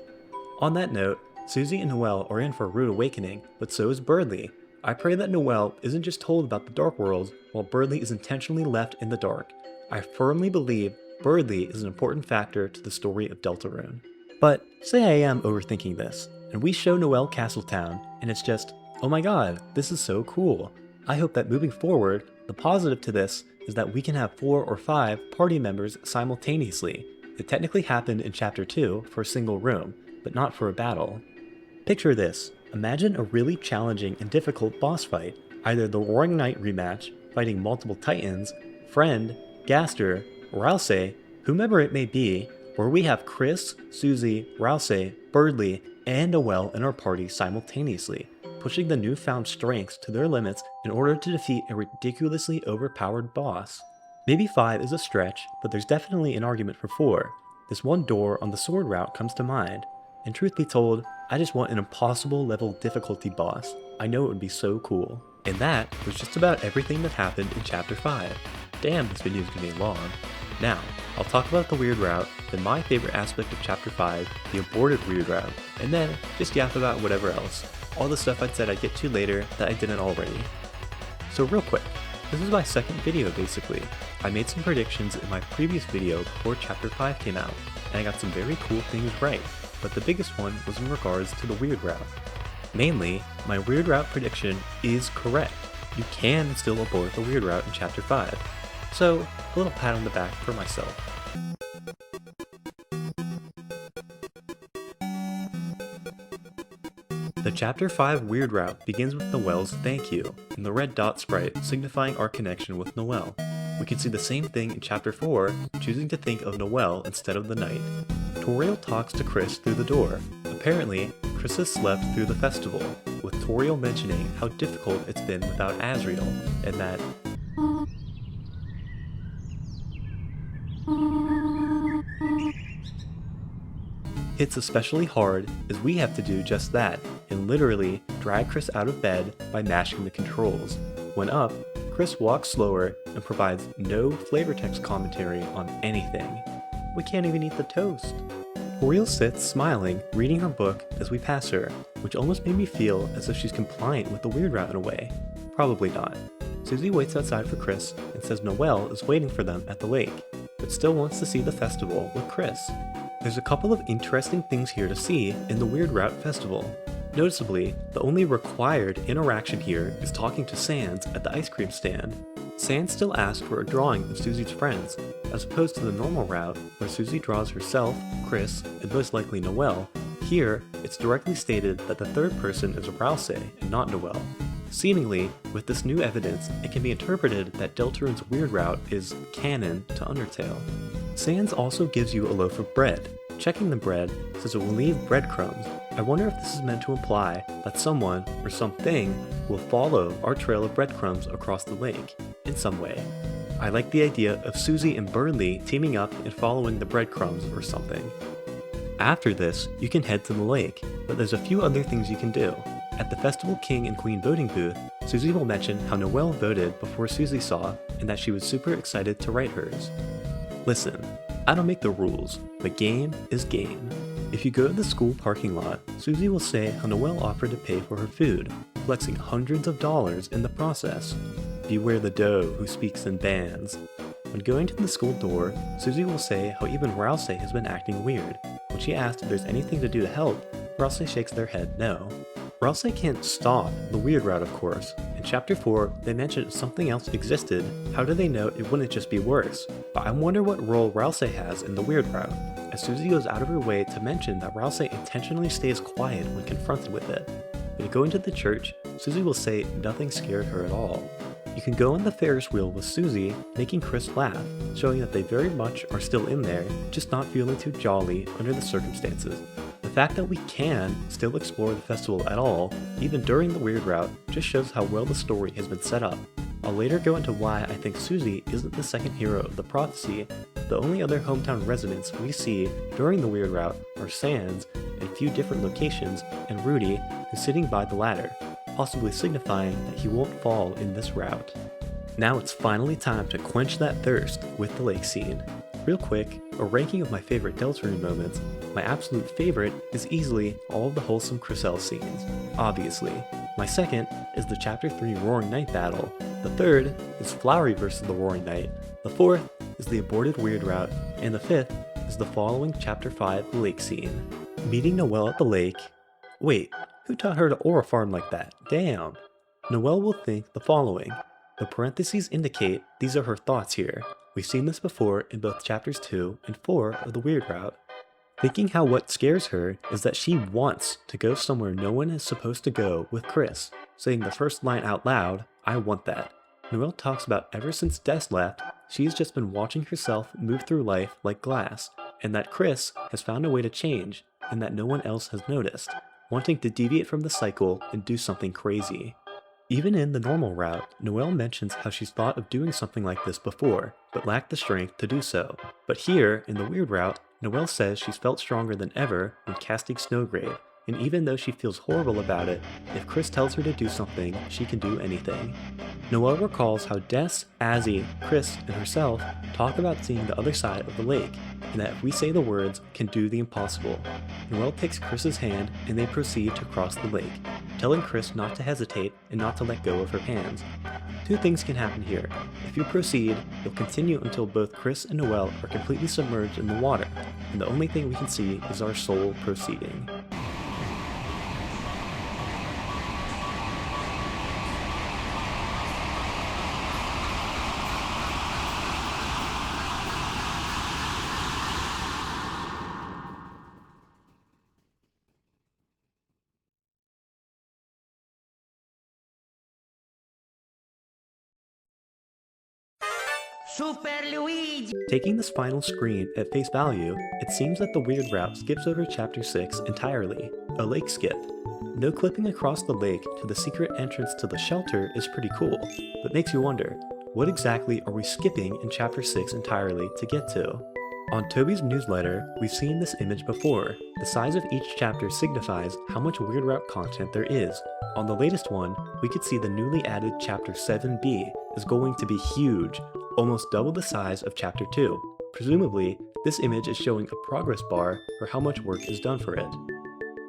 On that note, Susie and Noelle are in for a rude awakening, but so is Birdly. I pray that Noelle isn't just told about the Dark Worlds, while Birdly is intentionally left in the dark. I firmly believe Birdly is an important factor to the story of Deltarune. But say I am overthinking this, and we show Noelle Castletown, and it's just, oh my god, this is so cool. I hope that moving forward, the positive to this is that we can have 4 or 5 party members simultaneously. It technically happened in Chapter 2 for a single room, but not for a battle. Picture this, imagine a really challenging and difficult boss fight, either the Roaring Knight rematch, fighting multiple titans, Friend, Gaster, Rousey, whomever it may be, where we have Chris, Susie, Rousey, Birdly, and Noelle in our party simultaneously, pushing the newfound strengths to their limits in order to defeat a ridiculously overpowered boss. Maybe 5 is a stretch, but there's definitely an argument for 4. This one door on the sword route comes to mind, and truth be told, I just want an impossible level difficulty boss. I know it would be so cool. And that was just about everything that happened in Chapter 5. Damn, this video is gonna be long. Now, I'll talk about the weird route, then my favorite aspect of Chapter 5, the aborted weird route, and then just yap about whatever else. All the stuff I'd said I'd get to later that I didn't already. So real quick, this is my second video basically. I made some predictions in my previous video before Chapter 5 came out, and I got some very cool things right, but the biggest one was in regards to the weird route. Mainly, my weird route prediction is correct. You can still abort the weird route in Chapter 5. So, a little pat on the back for myself. The Chapter 5 weird route begins with Noelle's thank you, and the red dot sprite signifying our connection with Noelle. We can see the same thing in Chapter 4, choosing to think of Noelle instead of the knight. Toriel talks to Chris through the door. Apparently, Chris has slept through the festival, with Toriel mentioning how difficult it's been without Asriel, and that it's especially hard as we have to do just that, and literally drag Chris out of bed by mashing the controls. When up, Chris walks slower and provides no flavor text commentary on anything. We can't even eat the toast. Toriel sits smiling, reading her book as we pass her, which almost made me feel as if she's compliant with the weird route in a way. Probably not. Susie waits outside for Chris and says Noelle is waiting for them at the lake, but still wants to see the festival with Chris. There's a couple of interesting things here to see in the Weird Route Festival. Noticeably, the only required interaction here is talking to Sans at the ice cream stand. Sans still asks for a drawing of Susie's friends, as opposed to the normal route where Susie draws herself, Chris, and most likely Noelle. Here, it's directly stated that the third person is Rousey and not Noelle. Seemingly, with this new evidence, it can be interpreted that Deltarune's weird route is canon to Undertale. Sans also gives you a loaf of bread. Checking the bread says it will leave breadcrumbs. I wonder if this is meant to imply that someone or something will follow our trail of breadcrumbs across the lake in some way. I like the idea of Susie and Birdly teaming up and following the breadcrumbs or something. After this, you can head to the lake, but there's a few other things you can do. At the Festival King and Queen voting booth, Susie will mention how Noelle voted before Susie saw and that she was super excited to write hers. Listen, I don't make the rules, but game is game. If you go to the school parking lot, Susie will say how Noelle offered to pay for her food, flexing hundreds of dollars in the process. Beware the doe who speaks in bands. When going to the school door, Susie will say how even Rouse has been acting weird. When she asks if there's anything to do to help, Rouse shakes their head no. Rouse can't stop the weird route, of course. In Chapter 4, they mentioned something else existed. How do they know it wouldn't just be worse? But I wonder what role Rouse has in the weird route, as Susie goes out of her way to mention that Rouse intentionally stays quiet when confronted with it. When going to the church, Susie will say nothing scared her at all. You can go on the Ferris wheel with Susie, making Chris laugh, showing that they very much are still in there, just not feeling too jolly under the circumstances. The fact that we can still explore the festival at all, even during the weird route, just shows how well the story has been set up. I'll later go into why I think Susie isn't the second hero of the prophecy. The only other hometown residents we see during the weird route are Sans, in a few different locations, and Rudy, who's sitting by the ladder, possibly signifying that he won't fall in this route. Now it's finally time to quench that thirst with the lake scene. Real quick, a ranking of my favorite Deltarune moments. My absolute favorite is easily all of the wholesome Crystal scenes, obviously. My second is the Chapter 3 Roaring Knight battle. The third is Flowery versus the Roaring Knight. The fourth is the aborted weird route. And the fifth is the following Chapter 5 lake scene. Meeting Noelle at the lake. Wait, who taught her to aura farm like that? Damn. Noelle will think the following. The parentheses indicate these are her thoughts here. We've seen this before in both Chapters 2 and 4 of the weird route. Thinking how what scares her is that she wants to go somewhere no one is supposed to go with Chris, saying the first line out loud, I want that. Noelle talks about ever since Des left, she's just been watching herself move through life like glass, and that Chris has found a way to change, and that no one else has noticed, wanting to deviate from the cycle and do something crazy. Even in the normal route, Noelle mentions how she's thought of doing something like this before, but lacked the strength to do so. But here, in the weird route, Noelle says she's felt stronger than ever when casting Snowgrave, and even though she feels horrible about it, if Chris tells her to do something, she can do anything. Noelle recalls how Des, Azzy, Chris, and herself talk about seeing the other side of the lake, and that if we say the words, can do the impossible. Noelle takes Chris's hand and they proceed to cross the lake, telling Chris not to hesitate and not to let go of her hands. Two things can happen here. If you proceed, you'll continue until both Chris and Noelle are completely submerged in the water, and the only thing we can see is our soul proceeding. Super Luigi! Taking this final screen at face value, it seems that the weird route skips over Chapter 6 entirely, a lake skip. No clipping across the lake to the secret entrance to the shelter is pretty cool, but makes you wonder, what exactly are we skipping in Chapter 6 entirely to get to? On Toby's newsletter, we've seen this image before. The size of each chapter signifies how much weird route content there is. On the latest one, we could see the newly added Chapter 7b is going to be huge, almost double the size of Chapter 2. Presumably, this image is showing a progress bar for how much work is done for it.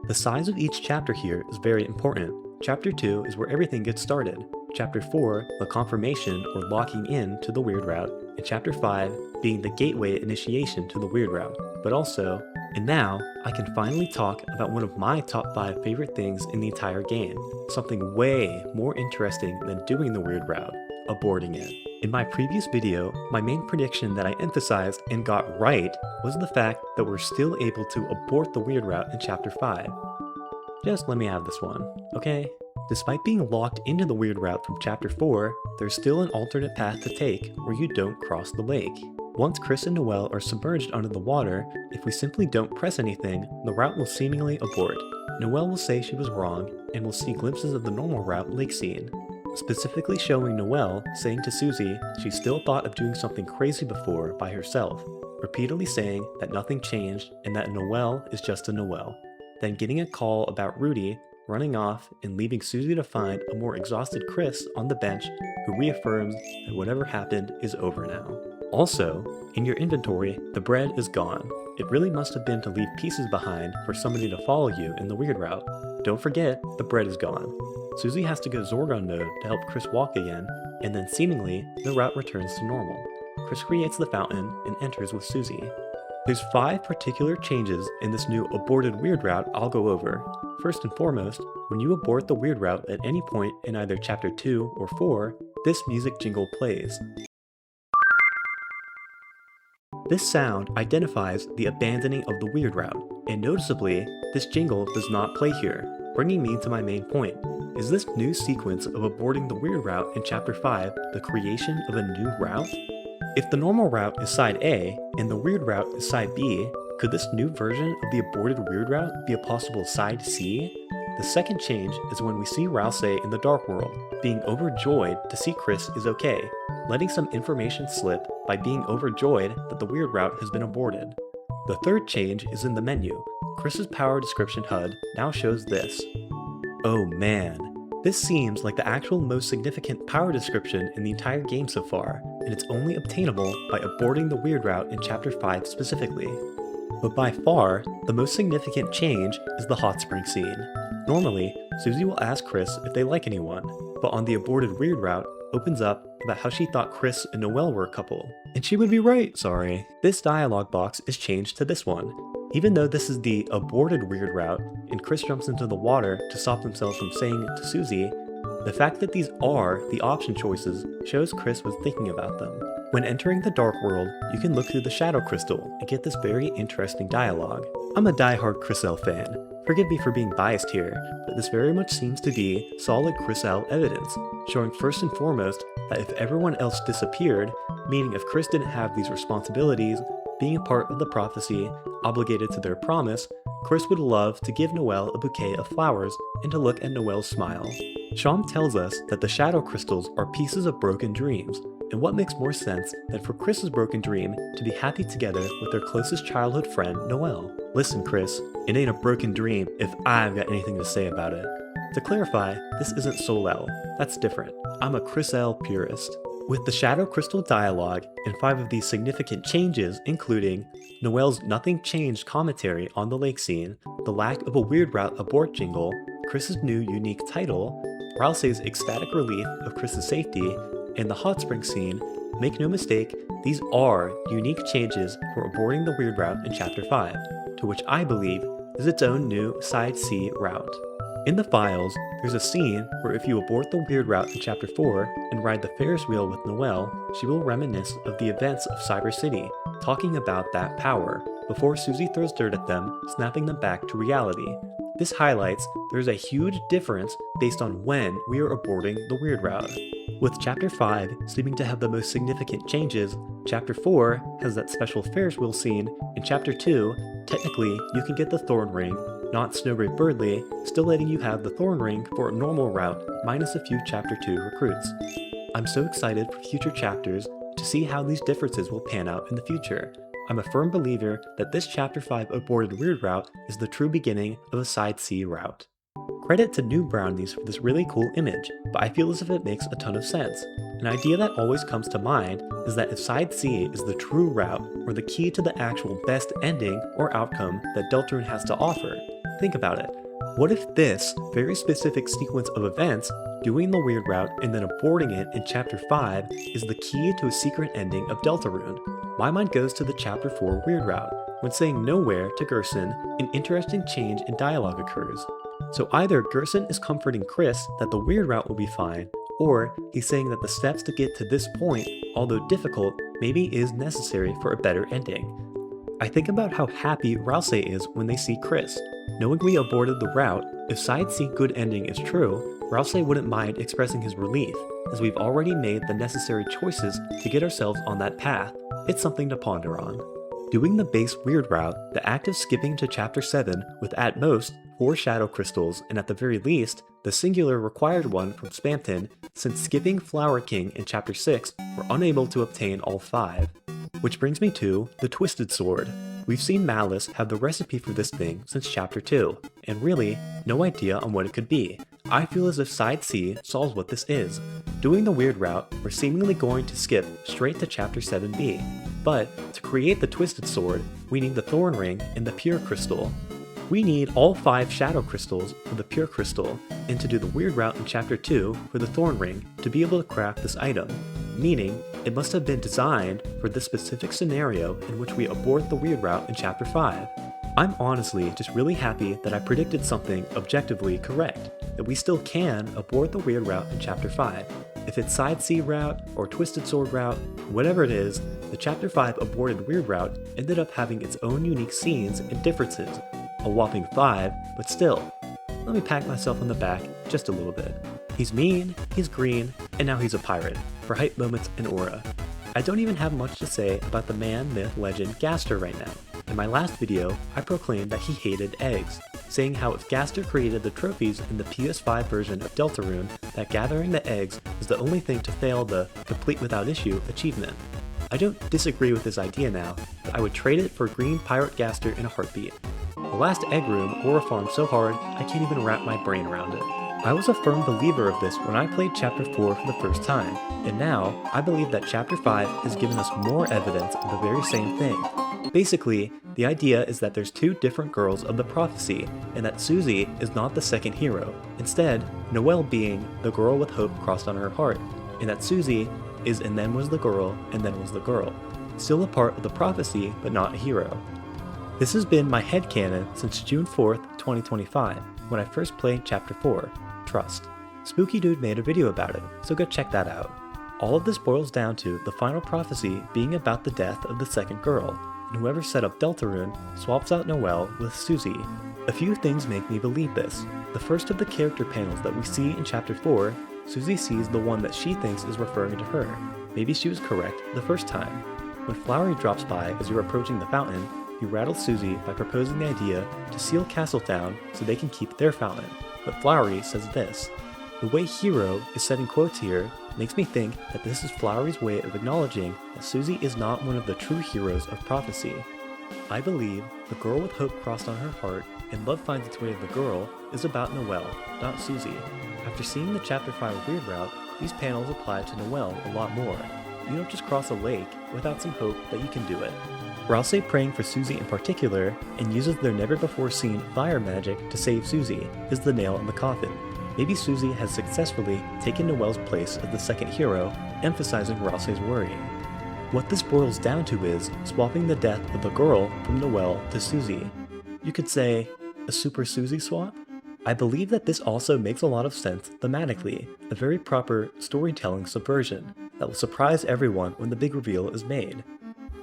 The size of each chapter here is very important. Chapter 2 is where everything gets started. Chapter 4, the confirmation or locking in to the weird route, and Chapter 5 being the gateway initiation to the weird route. But also, and now, I can finally talk about one of my top 5 favorite things in the entire game. Something way more interesting than doing the weird route, aborting it. In my previous video, my main prediction that I emphasized and got right was the fact that we're still able to abort the weird route in Chapter 5. Just let me have this one, okay? Despite being locked into the weird route from Chapter 4, there's still an alternate path to take where you don't cross the lake. Once Chris and Noelle are submerged under the water, if we simply don't press anything, the route will seemingly abort. Noelle will say she was wrong, and we'll see glimpses of the normal route lake scene, specifically showing Noelle saying to Susie she still thought of doing something crazy before by herself. repeatedly saying that nothing changed and that Noelle is just a Noelle. Then getting a call about Rudy, running off and leaving Susie to find a more exhausted Chris on the bench who reaffirms that whatever happened is over now. Also, in your inventory, the bread is gone. It really must have been to leave pieces behind for somebody to follow you in the weird route. Don't forget, the bread is gone. Susie has to go Zorgon mode to help Chris walk again, and then seemingly, the route returns to normal. Chris creates the fountain and enters with Susie. There's 5 particular changes in this new aborted weird route I'll go over. First and foremost, when you abort the weird route at any point in either chapter 2 or 4, this music jingle plays. This sound identifies the abandoning of the weird route, and noticeably, this jingle does not play here, bringing me to my main point. Is this new sequence of aborting the weird route in chapter 5 the creation of a new route? If the normal route is side A and the weird route is side B, could this new version of the aborted weird route be a possible side C? The second change is when we see Rouse in the Dark World, being overjoyed to see Chris is okay, letting some information slip by being overjoyed that the weird route has been aborted. The third change is in the menu. Chris's power description HUD now shows this. Oh man, this seems like the actual most significant power description in the entire game so far, and it's only obtainable by aborting the weird route in chapter 5 specifically. But by far, the most significant change is the hot spring scene. Normally, Susie will ask Chris if they like anyone, but on the aborted weird route, opens up about how she thought Chris and Noelle were a couple. And she would be right, sorry. This dialogue box is changed to this one. Even though this is the aborted weird route, and Chris jumps into the water to stop himself from saying it to Susie, the fact that these are the option choices shows Chris was thinking about them. When entering the Dark World, you can look through the Shadow Crystal and get this very interesting dialogue. I'm a diehard Chriselle fan. Forgive me for being biased here, but this very much seems to be solid Chriselle evidence, showing first and foremost that if everyone else disappeared, meaning if Chris didn't have these responsibilities, being a part of the prophecy, obligated to their promise, Chris would love to give Noelle a bouquet of flowers and to look at Noelle's smile. Sham tells us that the shadow crystals are pieces of broken dreams, and what makes more sense than for Chris's broken dream to be happy together with their closest childhood friend, Noelle? Listen, Chris, it ain't a broken dream if I've got anything to say about it. To clarify, this isn't Sol-El, that's different. I'm a Chriselle purist. With the Shadow Crystal dialogue and 5 of these significant changes, including Noelle's nothing changed commentary on the lake scene, the lack of a weird route abort jingle, Chris's new unique title, Rousey's ecstatic relief of Chris's safety, and the hot spring scene, make no mistake, these are unique changes for aborting the weird route in chapter 5, to which I believe is its own new side C route. In the files, there's a scene where if you abort the weird route in chapter 4 and ride the Ferris wheel with Noelle, she will reminisce of the events of Cyber City, talking about that power, before Susie throws dirt at them, snapping them back to reality. This highlights there's a huge difference based on when we are aborting the weird route. With chapter 5 seeming to have the most significant changes, chapter 4 has that special Ferris wheel scene, and chapter 2, technically you can get the Thorn Ring, not Snowgrave Birdley, still letting you have the Thorn Ring for a normal route, minus a few chapter 2 recruits. I'm so excited for future chapters to see how these differences will pan out in the future. I'm a firm believer that this chapter 5 aborted weird route is the true beginning of a side C route. Credit to New Brownies for this really cool image, but I feel as if it makes a ton of sense. An idea that always comes to mind is that if side C is the true route or the key to the actual best ending or outcome that Deltarune has to offer, think about it. What if this very specific sequence of events, doing the weird route and then aborting it in chapter 5, is the key to a secret ending of Deltarune? My mind goes to the chapter 4 weird route. When saying nowhere to Gerson, an interesting change in dialogue occurs. So either Gerson is comforting Chris that the weird route will be fine, or he's saying that the steps to get to this point, although difficult, maybe is necessary for a better ending. I think about how happy Rouse is when they see Chris. Knowing we aborted the route, if side C good ending is true, Rouse wouldn't mind expressing his relief, as we've already made the necessary choices to get ourselves on that path. It's something to ponder on. Doing the base weird route, the act of skipping to chapter 7 with at most 4 shadow crystals and at the very least, the singular required one from Spamton, since skipping Flower King in chapter 6, we're unable to obtain all 5. Which brings me to the Twisted Sword. We've seen Malice have the recipe for this thing since Chapter 2, and really, no idea on what it could be. I feel as if Side C solves what this is. Doing the weird route, we're seemingly going to skip straight to Chapter 7b. But, to create the Twisted Sword, we need the Thorn Ring and the Pure Crystal. We need all 5 Shadow Crystals for the Pure Crystal, and to do the weird route in Chapter 2 for the Thorn Ring to be able to craft this item. Meaning, it must have been designed for this specific scenario in which we abort the weird route in Chapter 5. I'm honestly just really happy that I predicted something objectively correct, that we still can abort the weird route in Chapter 5. If it's Side C route or Twisted Sword route, whatever it is, the Chapter 5 aborted weird route ended up having its own unique scenes and differences. A whopping 5, but still. Let me pat myself on the back just a little bit. He's mean, he's green, and now he's a pirate, for hype moments and aura. I don't even have much to say about the man, myth, legend Gaster right now. In my last video, I proclaimed that he hated eggs, saying how if Gaster created the trophies in the PS5 version of Deltarune, that gathering the eggs is the only thing to fail the complete without issue achievement. I don't disagree with this idea now, but I would trade it for green pirate Gaster in a heartbeat. The last egg room wore a farm so hard I can't even wrap my brain around it. I was a firm believer of this when I played Chapter 4 for the first time, and now I believe that Chapter 5 has given us more evidence of the very same thing. Basically, the idea is that there's 2 different girls of the prophecy, and that Susie is not the second hero. Instead, Noelle being the girl with hope crossed on her heart, and that Susie is and then was the girl, and then was the girl. Still a part of the prophecy, but not a hero. This has been my headcanon since June 4th, 2025, when I first played Chapter 4, Trust. Spooky Dude made a video about it, so go check that out. All of this boils down to the final prophecy being about the death of the second girl, and whoever set up Deltarune swaps out Noelle with Susie. A few things make me believe this. The first of the character panels that we see in Chapter 4, Susie sees the one that she thinks is referring to her. Maybe she was correct the first time. When Flowery drops by as you're approaching the fountain, he rattles Susie by proposing the idea to seal Castletown so they can keep their fountain. But Flowery says this. The way hero is said in quotes here makes me think that this is Flowery's way of acknowledging that Susie is not one of the true heroes of prophecy. I believe the girl with hope crossed on her heart and love finds its way to the girl is about Noelle, not Susie. After seeing the Chapter 5 weird route, these panels apply to Noelle a lot more. You don't just cross a lake without some hope that you can do it. Rouse praying for Susie in particular and uses their never-before-seen fire magic to save Susie is the nail in the coffin. Maybe Susie has successfully taken Noelle's place as the second hero, emphasizing Rouse's worrying. What this boils down to is swapping the death of the girl from Noelle to Susie. You could say, a Super Susie swap? I believe that this also makes a lot of sense thematically, a very proper storytelling subversion that will surprise everyone when the big reveal is made.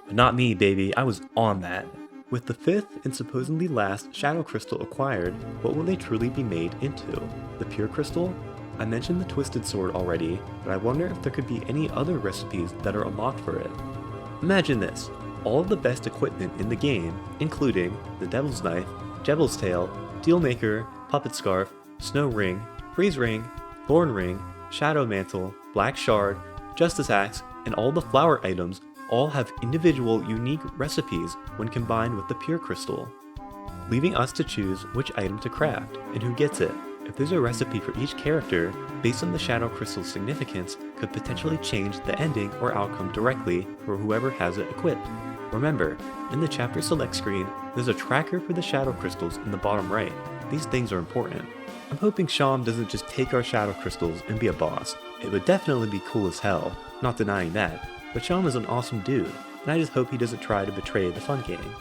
But not me, baby, I was on that. With the 5th and supposedly last Shadow Crystal acquired, what will they truly be made into? The Pure Crystal? I mentioned the Twisted Sword already, but I wonder if there could be any other recipes that are unlocked for it. Imagine this, all of the best equipment in the game, including the Devil's Knife, Devil's Tail, Dealmaker, Puppet Scarf, Snow Ring, Freeze Ring, Thorn Ring, Shadow Mantle, Black Shard, Justice Axe, and all the flower items all have individual unique recipes when combined with the Pure Crystal, leaving us to choose which item to craft and who gets it. If there's a recipe for each character, based on the Shadow Crystal's significance, could potentially change the ending or outcome directly for whoever has it equipped. Remember, in the chapter select screen, there's a tracker for the Shadow Crystals in the bottom right. These things are important. I'm hoping Sham doesn't just take our Shadow Crystals and be a boss. It would definitely be cool as hell, not denying that. But Sham is an awesome dude, and I just hope he doesn't try to betray the fun game.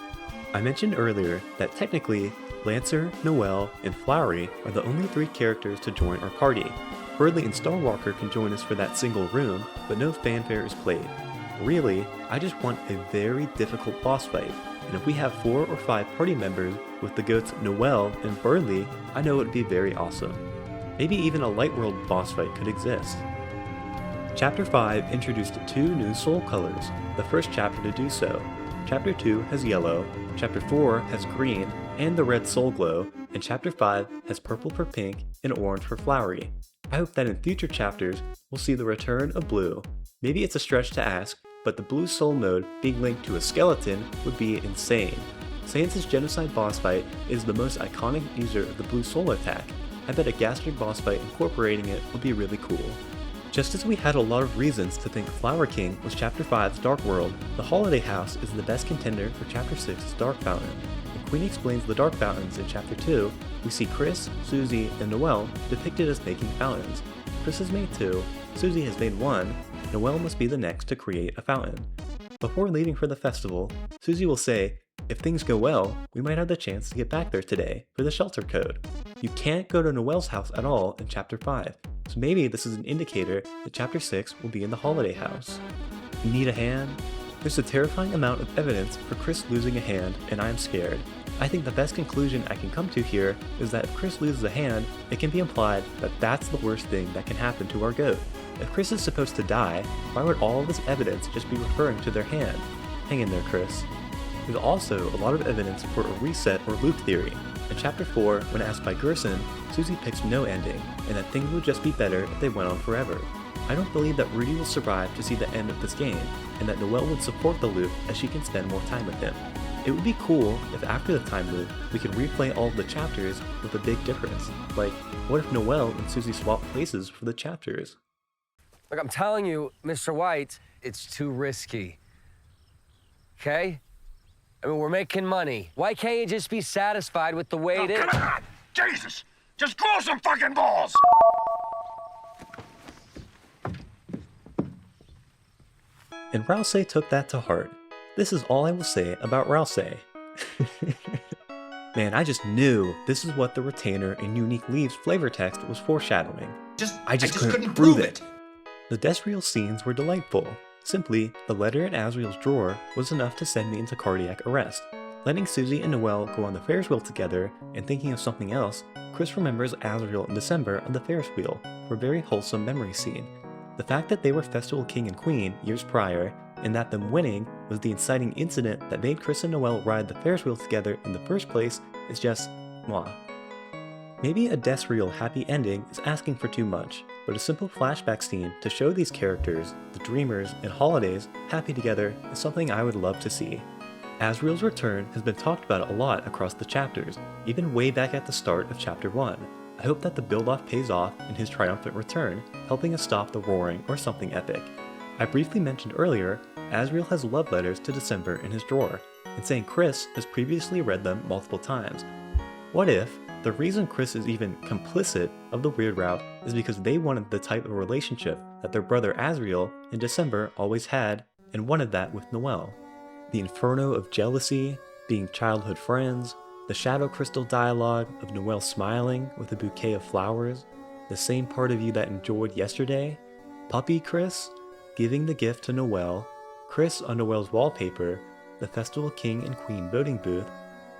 I mentioned earlier that technically, Lancer, Noelle, and Flowery are the only 3 characters to join our party. Berdly and Starwalker can join us for that single room, but no fanfare is played. Really, I just want a very difficult boss fight, and if we have 4 or 5 party members with the goats Noelle and Berdly, I know it would be very awesome. Maybe even a Lightworld boss fight could exist. Chapter 5 introduced 2 new soul colors, the first chapter to do so. Chapter 2 has yellow, Chapter 4 has green and the red soul glow, and Chapter 5 has purple for pink and orange for flowery. I hope that in future chapters we'll see the return of blue. Maybe it's a stretch to ask, but the Blue Soul mode being linked to a skeleton would be insane. Saiyans' Genocide boss fight is the most iconic user of the Blue Soul attack. I bet a gastric boss fight incorporating it would be really cool. Just as we had a lot of reasons to think Flower King was Chapter 5's Dark World, the Holiday House is the best contender for Chapter 6's Dark Fountain. When Queen explains the Dark Fountains in Chapter 2, we see Chris, Susie, and Noelle depicted as making fountains. Chris has made 2, Susie has made 1, Noelle must be the next to create a fountain. Before leaving for the festival, Susie will say, "If things go well, we might have the chance to get back there today for the shelter code." You can't go to Noelle's house at all in Chapter 5, so maybe this is an indicator that Chapter 6 will be in the Holiday House. You need a hand? There's a terrifying amount of evidence for Chris losing a hand, and I'm scared. I think the best conclusion I can come to here is that if Chris loses a hand, it can be implied that that's the worst thing that can happen to our goat. If Chris is supposed to die, why would all of this evidence just be referring to their hand? Hang in there, Chris. There's also a lot of evidence for a reset or loop theory. In Chapter 4, when asked by Gerson, Susie picks no ending, and that things would just be better if they went on forever. I don't believe that Rudy will survive to see the end of this game, and that Noelle would support the loop as she can spend more time with him. It would be cool if after the time loop, we could replay all of the chapters with a big difference. Like, what if Noelle and Susie swap places for the chapters? Look, I'm telling you, Mr. White, it's too risky. Okay? I mean, we're making money. Why can't you just be satisfied with the way it is? Come on! Jesus! Just grow some fucking balls! And Rouse took that to heart. This is all I will say about Rouse. Man, I just knew this is what the retainer in Unique Leaves flavor text was foreshadowing. I just couldn't prove it. The Desriel scenes were delightful. Simply, the letter in Asriel's drawer was enough to send me into cardiac arrest. Letting Susie and Noelle go on the Ferris wheel together and thinking of something else, Chris remembers Asriel in December on the Ferris wheel for a very wholesome memory scene. The fact that they were Festival King and Queen years prior, and that them winning was the inciting incident that made Chris and Noelle ride the Ferris wheel together in the first place is just mwah. Maybe a Desriel happy ending is asking for too much, but a simple flashback scene to show these characters, the Dreamers and Holidays, happy together is something I would love to see. Asriel's return has been talked about a lot across the chapters, even way back at the start of Chapter 1. I hope that the build-off pays off in his triumphant return, helping us stop the roaring or something epic. I briefly mentioned earlier, Asriel has love letters to December in his drawer, and saying Chris has previously read them multiple times. What if the reason Chris is even complicit of the weird route is because they wanted the type of relationship that their brother Asriel in December always had, and wanted that with Noelle? The inferno of jealousy, being childhood friends, the shadow crystal dialogue of Noelle smiling with a bouquet of flowers, the same part of you that enjoyed yesterday, puppy Chris giving the gift to Noelle, Chris on Noelle's wallpaper, the Festival King and Queen voting booth,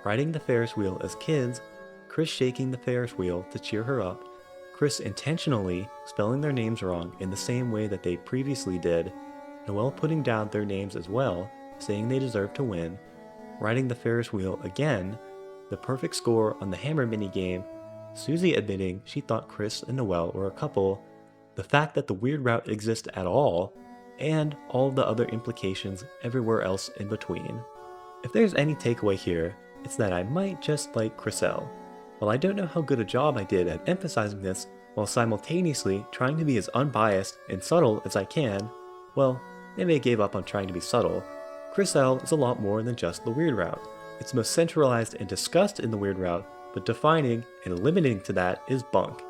riding the Ferris wheel as kids, Chris shaking the Ferris wheel to cheer her up, Chris intentionally spelling their names wrong in the same way that they previously did, Noelle putting down their names as well, saying they deserve to win, riding the Ferris wheel again, the perfect score on the hammer minigame, Susie admitting she thought Chris and Noelle were a couple, the fact that the weird route exists at all, and all the other implications everywhere else in between. If there's any takeaway here, it's that I might just like Chriselle. While I don't know how good a job I did at emphasizing this while simultaneously trying to be as unbiased and subtle as I can, well, maybe I gave up on trying to be subtle. Chriselle is a lot more than just the weird route. It's most centralized and discussed in the weird route, but defining and limiting to that is bunk.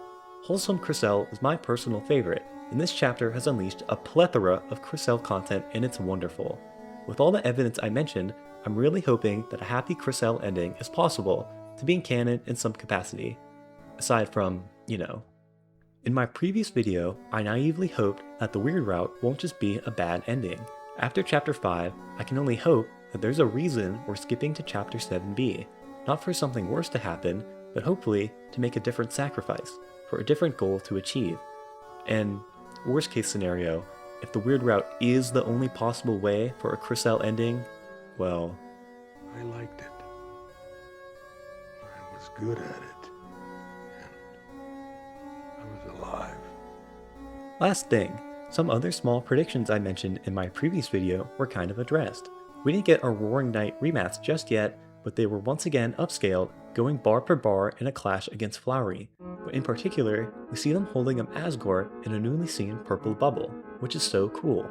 Wholesome Chriselle is my personal favorite, and this chapter has unleashed a plethora of Chriselle content and it's wonderful. With all the evidence I mentioned, I'm really hoping that a happy Chriselle ending is possible to being canon in some capacity. Aside from, In my previous video, I naively hoped that the weird route won't just be a bad ending. After Chapter 5, I can only hope that there's a reason we're skipping to Chapter 7b, not for something worse to happen, but hopefully to make a different sacrifice, for a different goal to achieve. And worst case scenario, if the weird route is the only possible way for a Chriselle ending, well, I liked it. I was good at it. And I was alive. Last thing, Some other small predictions I mentioned in my previous video were kind of addressed. We didn't get our Roaring Knight rematch just yet, but they were once again upscaled, going bar per bar in a clash against Flowery. But in particular, we see them holding up Asgore in a newly seen purple bubble, which is so cool.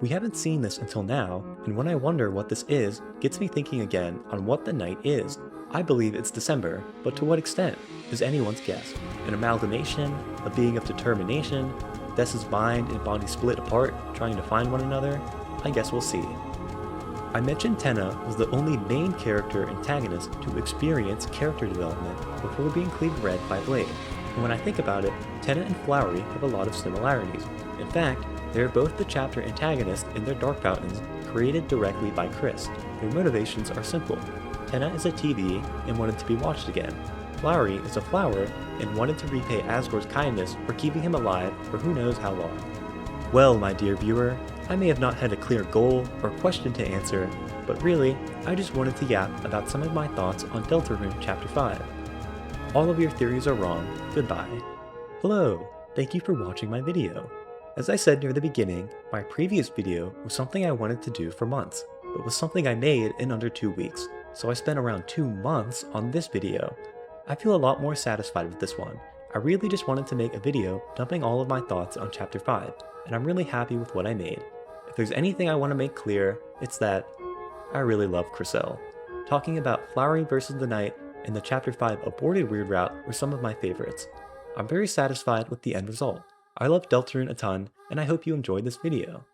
We haven't seen this until now, and when I wonder what this is, gets me thinking again on what the night is. I believe it's December, but to what extent is anyone's guess. An amalgamation, a being of determination, Dessa's mind and body split apart, trying to find one another? I guess we'll see. I mentioned Tenna was the only main character antagonist to experience character development before being cleaved red by Blade, and when I think about it, Tenna and Flowery have a lot of similarities. In fact, they are both the chapter antagonists in their Dark Fountains, created directly by Chris. Their motivations are simple. Tenna is a TV and wanted to be watched again. Flowery is a flower and wanted to repay Asgore's kindness for keeping him alive for who knows how long. Well, my dear viewer, I may have not had a clear goal or question to answer, but really, I just wanted to yap about some of my thoughts on Deltarune Chapter 5. All of your theories are wrong. Goodbye. Hello, thank you for watching my video. As I said near the beginning, my previous video was something I wanted to do for months, but was something I made in under 2 weeks, so I spent around 2 months on this video. I feel a lot more satisfied with this one. I really just wanted to make a video dumping all of my thoughts on Chapter 5, and I'm really happy with what I made. If there's anything I want to make clear, it's that I really love Cressel. Talking about Flowery versus the Knight and the Chapter 5 aborted weird route were some of my favorites. I'm very satisfied with the end result. I love Deltarune a ton, and I hope you enjoyed this video.